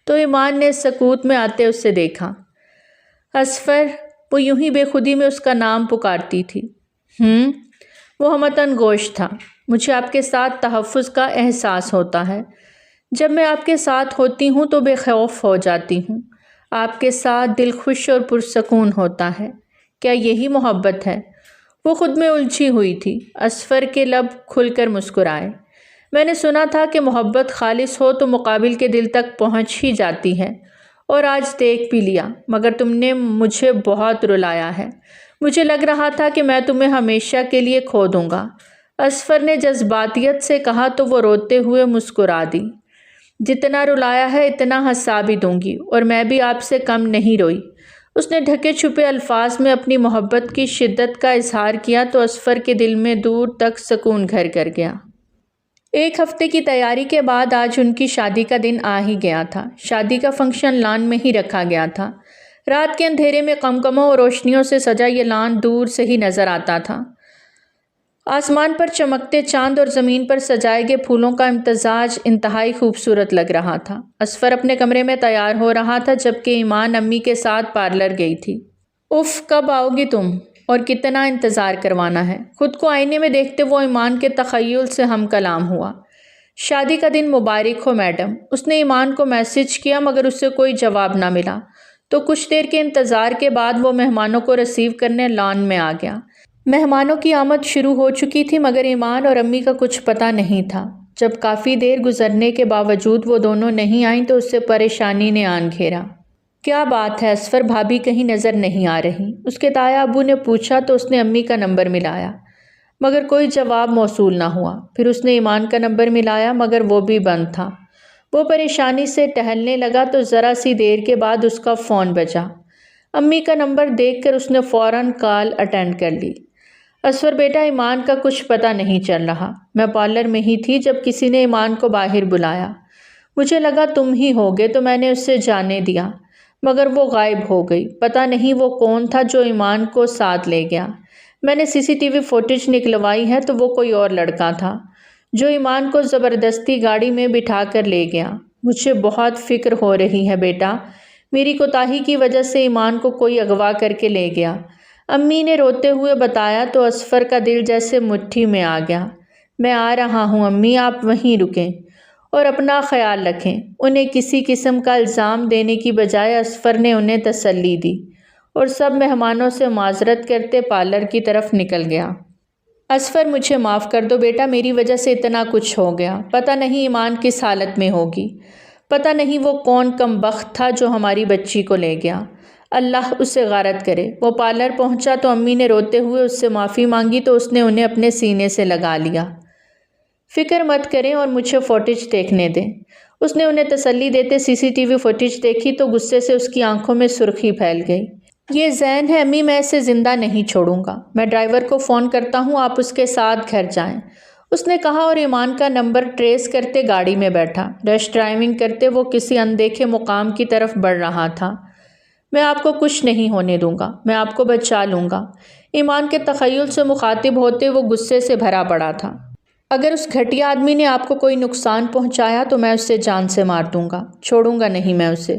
تو ایمان نے سکوت میں آتے اسے دیکھا۔ اصفر، وہ یوں ہی بے خودی میں اس کا نام پکارتی تھی۔ وہ ہمتاً گوش تھا۔ مجھے آپ کے ساتھ تحفظ کا احساس ہوتا ہے۔ جب میں آپ کے ساتھ ہوتی ہوں تو بے خوف ہو جاتی ہوں۔ آپ کے ساتھ دل خوش اور پرسکون ہوتا ہے۔ کیا یہی محبت ہے؟ وہ خود میں الجھی ہوئی تھی۔ اصفر کے لب کھل کر مسکرائے۔ میں نے سنا تھا کہ محبت خالص ہو تو مقابل کے دل تک پہنچ ہی جاتی ہے، اور آج دیکھ بھی لیا، مگر تم نے مجھے بہت رلایا ہے۔ مجھے لگ رہا تھا کہ میں تمہیں ہمیشہ کے لیے کھو دوں گا۔ اصفر نے جذباتیت سے کہا تو وہ روتے ہوئے مسکرا دی۔ جتنا رلایا ہے اتنا ہنسا بھی دوں گی، اور میں بھی آپ سے کم نہیں روئی۔ اس نے ڈھکے چھپے الفاظ میں اپنی محبت کی شدت کا اظہار کیا تو اصفر کے دل میں دور تک سکون گھر کر گیا۔ ایک ہفتے کی تیاری کے بعد آج ان کی شادی کا دن آ ہی گیا تھا۔ شادی کا فنکشن لان میں ہی رکھا گیا تھا۔ رات کے اندھیرے میں قمقموں اور روشنیوں سے سجا یہ لان دور سے ہی نظر آتا تھا۔ آسمان پر چمکتے چاند اور زمین پر سجائے گئے پھولوں کا امتزاج انتہائی خوبصورت لگ رہا تھا۔ اصفر اپنے کمرے میں تیار ہو رہا تھا جبکہ ایمان امی کے ساتھ پارلر گئی تھی۔ اف، کب آؤ گی تم؟ اور کتنا انتظار کروانا ہے؟ خود کو آئینے میں دیکھتے وہ ایمان کے تخیل سے ہم کلام ہوا۔ شادی کا دن مبارک ہو میڈم۔ اس نے ایمان کو میسج کیا مگر اس سے کوئی جواب نہ ملا تو کچھ دیر کے انتظار کے بعد وہ مہمانوں کو ریسیو کرنے لان میں آ گیا۔ مہمانوں کی آمد شروع ہو چکی تھی مگر ایمان اور امی کا کچھ پتہ نہیں تھا۔ جب کافی دیر گزرنے کے باوجود وہ دونوں نہیں آئیں تو اسے پریشانی نے آن گھیرا۔ کیا بات ہے اصفر، بھابھی کہیں نظر نہیں آ رہی؟ اس کے تایا ابو نے پوچھا تو اس نے امی کا نمبر ملایا مگر کوئی جواب موصول نہ ہوا۔ پھر اس نے ایمان کا نمبر ملایا مگر وہ بھی بند تھا۔ وہ پریشانی سے ٹہلنے لگا تو ذرا سی دیر کے بعد اس کا فون بجا۔ امی کا نمبر دیکھ کر اس نے فوراً کال اٹینڈ کر لی۔ اصفر بیٹا، ایمان کا کچھ پتہ نہیں چل رہا۔ میں پارلر میں ہی تھی جب کسی نے ایمان کو باہر بلایا۔ مجھے لگا تم ہی ہوگے تو میں نے اس سے جانے دیا مگر وہ غائب ہو گئی۔ پتہ نہیں وہ کون تھا جو ایمان کو ساتھ لے گیا۔ میں نے CCTV فوٹیج نکلوائی ہے تو وہ کوئی اور لڑکا تھا جو ایمان کو زبردستی گاڑی میں بٹھا کر لے گیا۔ مجھے بہت فکر ہو رہی ہے بیٹا، میری کوتاہی کی وجہ سے ایمان کو کوئی اغوا کر کے لے گیا، امی نے روتے ہوئے بتایا تو اصفر کا دل جیسے مٹھی میں آ گیا۔ میں آ رہا ہوں امی، آپ وہیں رکیں اور اپنا خیال رکھیں۔ انہیں کسی قسم کا الزام دینے کی بجائے اصفر نے انہیں تسلی دی اور سب مہمانوں سے معذرت کرتے پارلر کی طرف نکل گیا۔ اصفر، مجھے معاف کر دو بیٹا، میری وجہ سے اتنا کچھ ہو گیا۔ پتہ نہیں ایمان کس حالت میں ہوگی، پتہ نہیں وہ کون کم بخت تھا جو ہماری بچی کو لے گیا، اللہ اسے غارت کرے۔ وہ پارلر پہنچا تو امی نے روتے ہوئے اس سے معافی مانگی تو اس نے انہیں اپنے سینے سے لگا لیا۔ فکر مت کریں اور مجھے فوٹیج دیکھنے دیں۔ اس نے انہیں تسلی دیتے CCTV فوٹیج دیکھی تو غصے سے اس کی آنکھوں میں سرخی پھیل گئی۔ یہ زین ہے امی، میں اسے زندہ نہیں چھوڑوں گا۔ میں ڈرائیور کو فون کرتا ہوں، آپ اس کے ساتھ گھر جائیں، اس نے کہا اور ایمان کا نمبر ٹریس کرتے گاڑی میں بیٹھا۔ رش ڈرائیونگ کرتے وہ کسی اندیکھے مقام کی طرف بڑھ رہا تھا۔ میں آپ کو کچھ نہیں ہونے دوں گا، میں آپ کو بچا لوں گا۔ ایمان کے تخیل سے مخاطب ہوتے وہ غصے سے بھرا پڑا تھا۔ اگر اس گھٹیا آدمی نے آپ کو کوئی نقصان پہنچایا تو میں اسے جان سے مار دوں گا، چھوڑوں گا نہیں میں اسے۔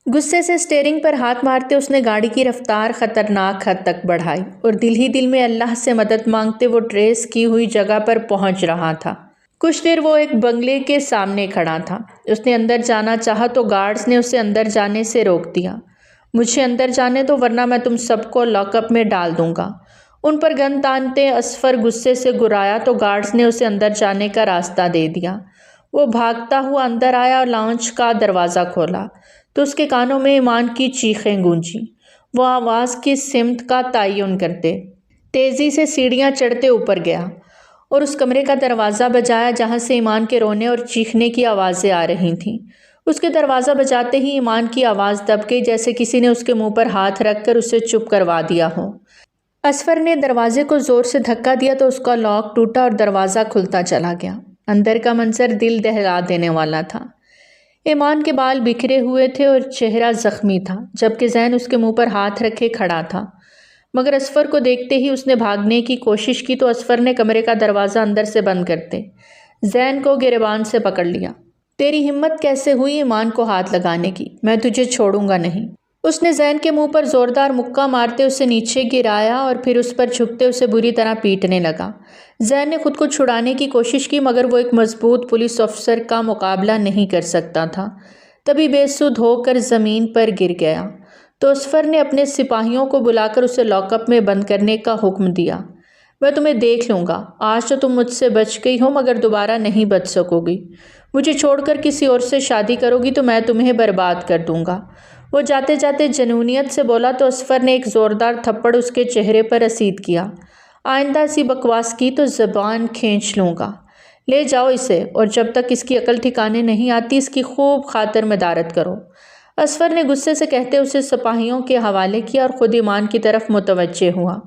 غصے سے اسٹیئرنگ پر ہاتھ مارتے اس نے گاڑی کی رفتار خطرناک حد تک بڑھائی اور دل ہی دل میں اللہ سے مدد مانگتے وہ ٹریس کی ہوئی جگہ پر پہنچ رہا تھا۔ کچھ دیر وہ ایک بنگلے کے سامنے کھڑا تھا۔ اس نے اندر جانا چاہا تو گارڈز نے اسے اندر جانے سے روک دیا۔ مجھے اندر جانے دو ورنہ میں تم سب کو لاک اپ میں ڈال دوں گا۔ ان پر گن تانتے اصفر غصے سے گرایا تو گارڈز نے اسے اندر جانے کا راستہ دے دیا۔ وہ بھاگتا ہوا اندر آیا اور لاؤنج کا دروازہ کھولا تو اس کے کانوں میں ایمان کی چیخیں گونجیں۔ وہ آواز کی سمت کا تعین کرتے تیزی سے سیڑھیاں چڑھتے اوپر گیا اور اس کمرے کا دروازہ بجایا جہاں سے ایمان کے رونے اور چیخنے کی آوازیں آ رہی تھیں۔ اس کے دروازہ بجاتے ہی ایمان کی آواز دب گئی جیسے کسی نے اس کے منہ پر ہاتھ رکھ کر اسے چپ کروا دیا ہو۔ اصفر نے دروازے کو زور سے دھکا دیا تو اس کا لاک ٹوٹا اور دروازہ کھلتا چلا گیا۔ اندر کا منظر دل دہلا دینے والا تھا۔ ایمان کے بال بکھرے ہوئے تھے اور چہرہ زخمی تھا جبکہ زین اس کے منہ پر ہاتھ رکھے کھڑا تھا، مگر اصفر کو دیکھتے ہی اس نے بھاگنے کی کوشش کی تو اصفر نے کمرے کا دروازہ اندر سے بند کرتے زین کو گریبان سے پکڑ لیا۔ تیری ہمت کیسے ہوئی ایمان کو ہاتھ لگانے کی؟ میں تجھے چھوڑوں گا نہیں۔ اس نے زین کے منہ پر زوردار مکہ مارتے اسے نیچے گرایا اور پھر اس پر جھکتے اسے بری طرح پیٹنے لگا۔ زین نے خود کو چھڑانے کی کوشش کی مگر وہ ایک مضبوط پولیس افسر کا مقابلہ نہیں کر سکتا تھا۔ تبھی بے سود ہو کر زمین پر گر گیا تو اصفر نے اپنے سپاہیوں کو بلا کر اسے لاک اپ میں بند کرنے کا حکم دیا۔ میں تمہیں دیکھ لوں گا، آج تو تم مجھ سے بچ گئی ہو مگر دوبارہ نہیں بچ سکو گی۔ مجھے چھوڑ کر کسی اور سے شادی کرو گی تو میں تمہیں برباد کر دوں گا۔ وہ جاتے جاتے جنونیت سے بولا تو اصفر نے ایک زوردار تھپڑ اس کے چہرے پر رسید کیا۔ آئندہ ایسی بکواس کی تو زبان کھینچ لوں گا۔ لے جاؤ اسے اور جب تک اس کی عقل ٹھکانے نہیں آتی اس کی خوب خاطر مدارت کرو۔ اصفر نے غصے سے کہتے اسے سپاہیوں کے حوالے کیا اور خود ایمان کی طرف متوجہ ہوا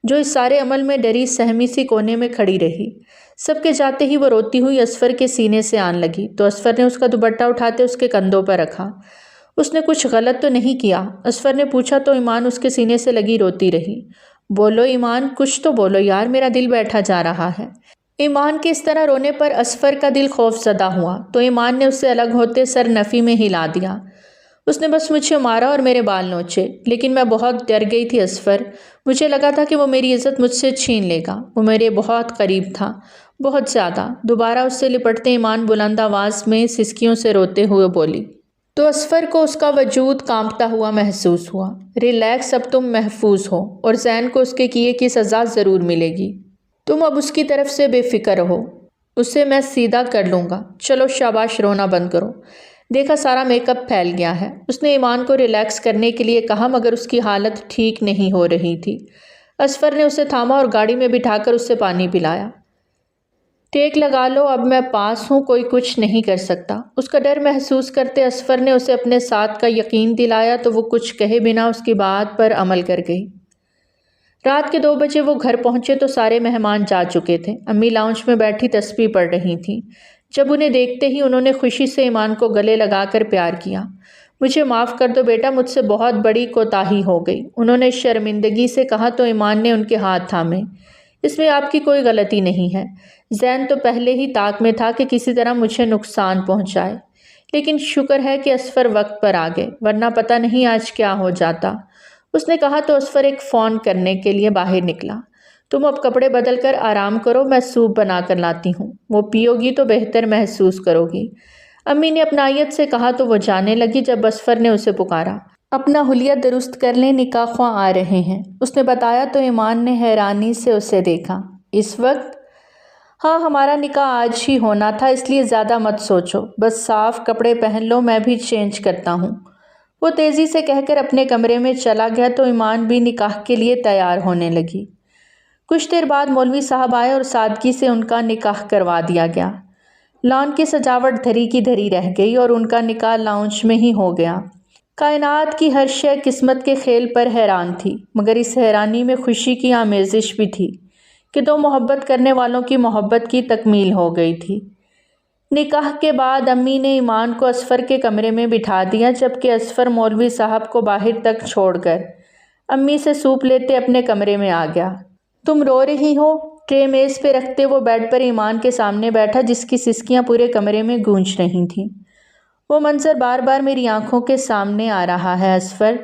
جو اس سارے عمل میں ڈری سہمی سی کونے میں کھڑی رہی۔ سب کے جاتے ہی وہ روتی ہوئی اصفر کے سینے سے آن لگی تو اصفر نے اس کا دوپٹہ اٹھاتے اس کے کندھوں پر رکھا۔ اس نے کچھ غلط تو نہیں کیا؟ اصفر نے پوچھا تو ایمان اس کے سینے سے لگی روتی رہی۔ بولو ایمان، کچھ تو بولو یار، میرا دل بیٹھا جا رہا ہے۔ ایمان کے اس طرح رونے پر اصفر کا دل خوف زدہ ہوا تو ایمان نے اس سے الگ ہوتے سر نفی میں ہلا دیا۔ اس نے بس مجھے مارا اور میرے بال نوچے، لیکن میں بہت ڈر گئی تھی اصفر، مجھے لگا تھا کہ وہ میری عزت مجھ سے چھین لے گا، وہ میرے بہت قریب تھا، بہت زیادہ۔ دوبارہ اس سے لپٹتے ایمان بلند آواز میں سسکیوں سے روتے ہوئے بولی تو اصفر کو اس کا وجود کانپتا ہوا محسوس ہوا۔ ریلیکس، اب تم محفوظ ہو اور زین کو اس کے کیے کی سزا ضرور ملے گی۔ تم اب اس کی طرف سے بے فکر رہو، اسے میں سیدھا کر لوں گا۔ چلو شاباش، رونا بند کرو، دیکھا سارا میک اپ پھیل گیا ہے۔ اس نے ایمان کو ریلیکس کرنے کے لیے کہا مگر اس کی حالت ٹھیک نہیں ہو رہی تھی۔ اصفر نے اسے تھاما اور گاڑی میں بٹھا کر اسے پانی پلایا۔ ٹیک لگا لو، اب میں پاس ہوں، کوئی کچھ نہیں کر سکتا۔ اس کا ڈر محسوس کرتے اصفر نے اسے اپنے ساتھ کا یقین دلایا تو وہ کچھ کہے بنا اس کی بات پر عمل کر گئی۔ رات کے 2 بجے وہ گھر پہنچے تو سارے مہمان جا چکے تھے۔ امی لاؤنج میں بیٹھی تسبیح پڑھ رہی تھیں۔ جب انہیں دیکھتے ہی انہوں نے خوشی سے ایمان کو گلے لگا کر پیار کیا۔ مجھے معاف کر دو بیٹا، مجھ سے بہت بڑی کوتاہی ہو گئی، انہوں نے شرمندگی سے کہا تو ایمان نے ان کے ہاتھ تھامے۔ اس میں آپ کی کوئی غلطی نہیں ہے، زین تو پہلے ہی طاق میں تھا کہ کسی طرح مجھے نقصان پہنچائے، لیکن شکر ہے کہ اصفر وقت پر آ گئے ورنہ پتہ نہیں آج کیا ہو جاتا۔ اس نے کہا تو اصفر ایک فون کرنے کے لیے باہر نکلا۔ تم اب کپڑے بدل کر آرام کرو، میں سوپ بنا کر لاتی ہوں، وہ پیو گی تو بہتر محسوس کرو گی۔ امی نے اپنائیت سے کہا تو وہ جانے لگی جب اصفر نے اسے پکارا۔ اپنا حلیہ درست کر لیں، نکاح خواہ آ رہے ہیں، اس نے بتایا تو ایمان نے حیرانی سے اسے دیکھا۔ اس وقت؟ ہاں، ہمارا نکاح آج ہی ہونا تھا، اس لیے زیادہ مت سوچو، بس صاف کپڑے پہن لو، میں بھی چینج کرتا ہوں۔ وہ تیزی سے کہہ کر اپنے کمرے میں چلا گیا تو ایمان بھی نکاح کے لیے تیار ہونے لگی۔ کچھ دیر بعد مولوی صاحب آئے اور سادگی سے ان کا نکاح کروا دیا گیا۔ لان کی سجاوٹ دھری کی دھری رہ گئی اور ان کا نکاح لاؤنج میں ہی ہو گیا۔ کائنات کی ہر شے قسمت کے کھیل پر حیران تھی، مگر اس حیرانی میں خوشی کی آمیزش بھی تھی کہ دو محبت کرنے والوں کی محبت کی تکمیل ہو گئی تھی۔ نکاح کے بعد امی نے ایمان کو اصفر کے کمرے میں بٹھا دیا، جبکہ اصفر مولوی صاحب کو باہر تک چھوڑ کر امی سے سوپ لیتے اپنے کمرے میں آ گیا۔ تم رو رہی ہو؟ ٹرے میز پہ رکھتے وہ بیڈ پر ایمان کے سامنے بیٹھا، جس کی سسکیاں پورے کمرے میں گونج رہی تھیں۔ وہ منظر بار بار میری آنکھوں کے سامنے آ رہا ہے اصفر،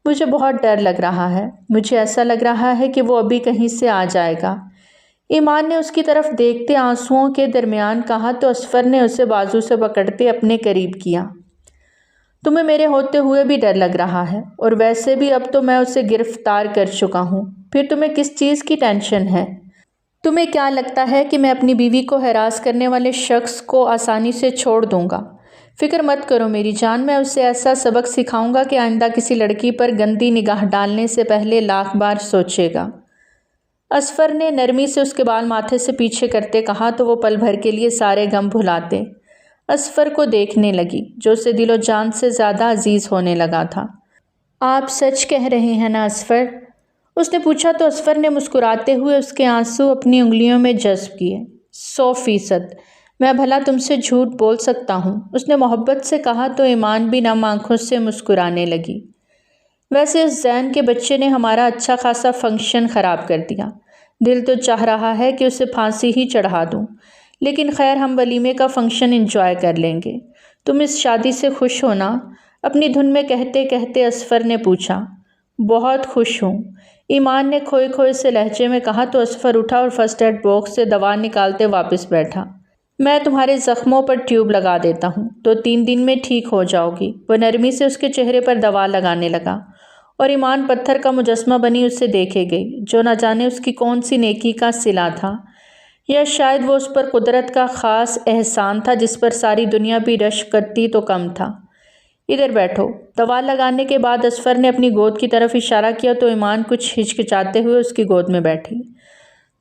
مجھے بہت ڈر لگ رہا ہے، مجھے ایسا لگ رہا ہے کہ وہ ابھی کہیں سے آ جائے گا۔ ایمان نے اس کی طرف دیکھتے آنسوؤں کے درمیان کہا تو اصفر نے اسے بازو سے پکڑتے اپنے قریب کیا۔ تمہیں میرے ہوتے ہوئے بھی ڈر لگ رہا ہے، اور ویسے بھی اب تو میں اسے گرفتار کر چکا ہوں، پھر تمہیں کس چیز کی ٹینشن ہے؟ تمہیں کیا لگتا ہے کہ میں اپنی بیوی کو ہراس کرنے والے شخص کو آسانی سے چھوڑ دوں گا؟ فکر مت کرو میری جان، میں اسے ایسا سبق سکھاؤں گا کہ آئندہ کسی لڑکی پر گندی نگاہ ڈالنے سے پہلے لاکھ بار سوچے گا۔ اصفر نے نرمی سے اس کے بال ماتھے سے پیچھے کرتے کہا تو وہ پل بھر کے لیے سارے غم بھلاتے اصفر کو دیکھنے لگی، جو اسے دل و جان سے زیادہ عزیز ہونے لگا تھا۔ آپ سچ کہہ رہے ہیں نا اصفر؟ اس نے پوچھا تو اصفر نے مسکراتے ہوئے اس کے آنسو اپنی انگلیوں میں جذب کیے۔ 100%، میں بھلا تم سے جھوٹ بول سکتا ہوں، اس نے محبت سے کہا تو ایمان بھی نم آنکھوں سے مسکرانے لگی۔ ویسے اس زین کے بچے نے ہمارا اچھا خاصا فنکشن خراب کر دیا، دل تو چاہ رہا ہے کہ اسے پھانسی ہی چڑھا دوں، لیکن خیر ہم ولیمے کا فنکشن انجوائے کر لیں گے۔ تم اس شادی سے خوش ہو نا؟ اپنی دھن میں کہتے کہتے اصفر نے پوچھا۔ بہت خوش ہوں، ایمان نے کھوئے کھوئے سے لہجے میں کہا تو اصفر اٹھا اور فرسٹ ایڈ باکس سے دوا نکالتے واپس بیٹھا۔ میں تمہارے زخموں پر ٹیوب لگا دیتا ہوں، 2-3 دن میں ٹھیک ہو جاؤ گی۔ وہ نرمی سے اس کے چہرے پر دوا لگانے لگا اور ایمان پتھر کا مجسمہ بنی اسے دیکھے گئی، جو نہ جانے اس کی کون سی نیکی کا صلہ تھا، یا شاید وہ اس پر قدرت کا خاص احسان تھا جس پر ساری دنیا بھی رشک کرتی تو کم تھا۔ ادھر بیٹھو۔ دوا لگانے کے بعد اصفر نے اپنی گود کی طرف اشارہ کیا تو ایمان کچھ ہچکچاتے ہوئے اس کی گود میں بیٹھی۔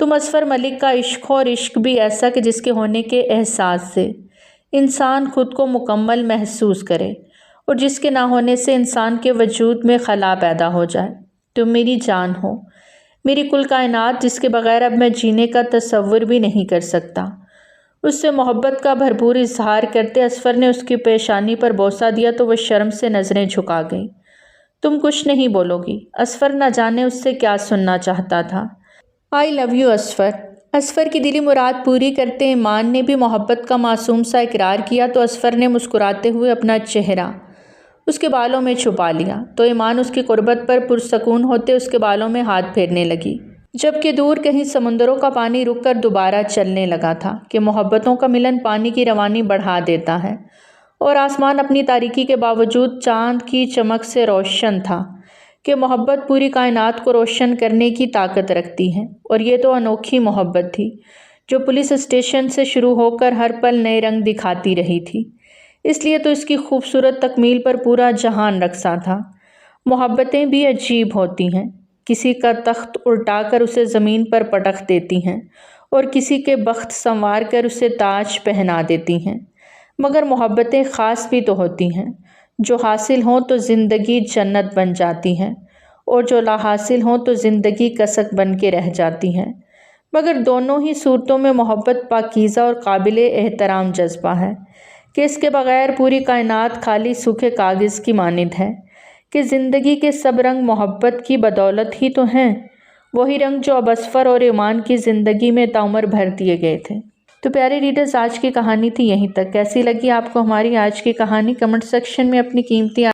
تم اصفر ملک کا عشق ہو، اور عشق بھی ایسا کہ جس کے ہونے کے احساس سے انسان خود کو مکمل محسوس کرے، اور جس کے نہ ہونے سے انسان کے وجود میں خلا پیدا ہو جائے۔ تم میری جان ہو، میری کل کائنات، جس کے بغیر اب میں جینے کا تصور بھی نہیں کر سکتا۔ اس سے محبت کا بھرپور اظہار کرتے اصفر نے اس کی پیشانی پر بوسہ دیا تو وہ شرم سے نظریں جھکا گئی۔ تم کچھ نہیں بولو گی؟ اصفر نہ جانے اس سے کیا سننا چاہتا تھا۔ I love you اصفر۔ اصفر کی دلی مراد پوری کرتے ایمان نے بھی محبت کا معصوم سا اقرار کیا تو اصفر نے مسکراتے ہوئے اپنا چہرہ اس کے بالوں میں چھپا لیا تو ایمان اس کی قربت پر پرسکون ہوتے اس کے بالوں میں ہاتھ پھیرنے لگی، جبکہ دور کہیں سمندروں کا پانی رک کر دوبارہ چلنے لگا تھا کہ محبتوں کا ملن پانی کی روانی بڑھا دیتا ہے، اور آسمان اپنی تاریکی کے باوجود چاند کی چمک سے روشن تھا کہ محبت پوری کائنات کو روشن کرنے کی طاقت رکھتی ہے، اور یہ تو انوکھی محبت تھی جو پولیس اسٹیشن سے شروع ہو کر ہر پل نئے رنگ دکھاتی رہی تھی۔ اس لیے تو اس کی خوبصورت تکمیل پر پورا جہان رقصاں تھا۔ محبتیں بھی عجیب ہوتی ہیں، کسی کا تخت الٹا کر اسے زمین پر پٹخ دیتی ہیں اور کسی کے بخت سنوار کر اسے تاج پہنا دیتی ہیں، مگر محبتیں خاص بھی تو ہوتی ہیں، جو حاصل ہوں تو زندگی جنت بن جاتی ہیں، اور جو لا حاصل ہوں تو زندگی کسک بن کے رہ جاتی ہیں، مگر دونوں ہی صورتوں میں محبت پاکیزہ اور قابل احترام جذبہ ہے کہ اس کے بغیر پوری کائنات خالی سوکھے کاغذ کی مانند ہے، کہ زندگی کے سب رنگ محبت کی بدولت ہی تو ہیں، وہی رنگ جو اب اصفر اور ایمان کی زندگی میں تعمر بھر دیے گئے تھے۔ تو پیارے ریڈرز، آج کی کہانی تھی یہیں تک۔ کیسی لگی آپ کو ہماری آج کی کہانی؟ کمنٹ سیکشن میں اپنی قیمتی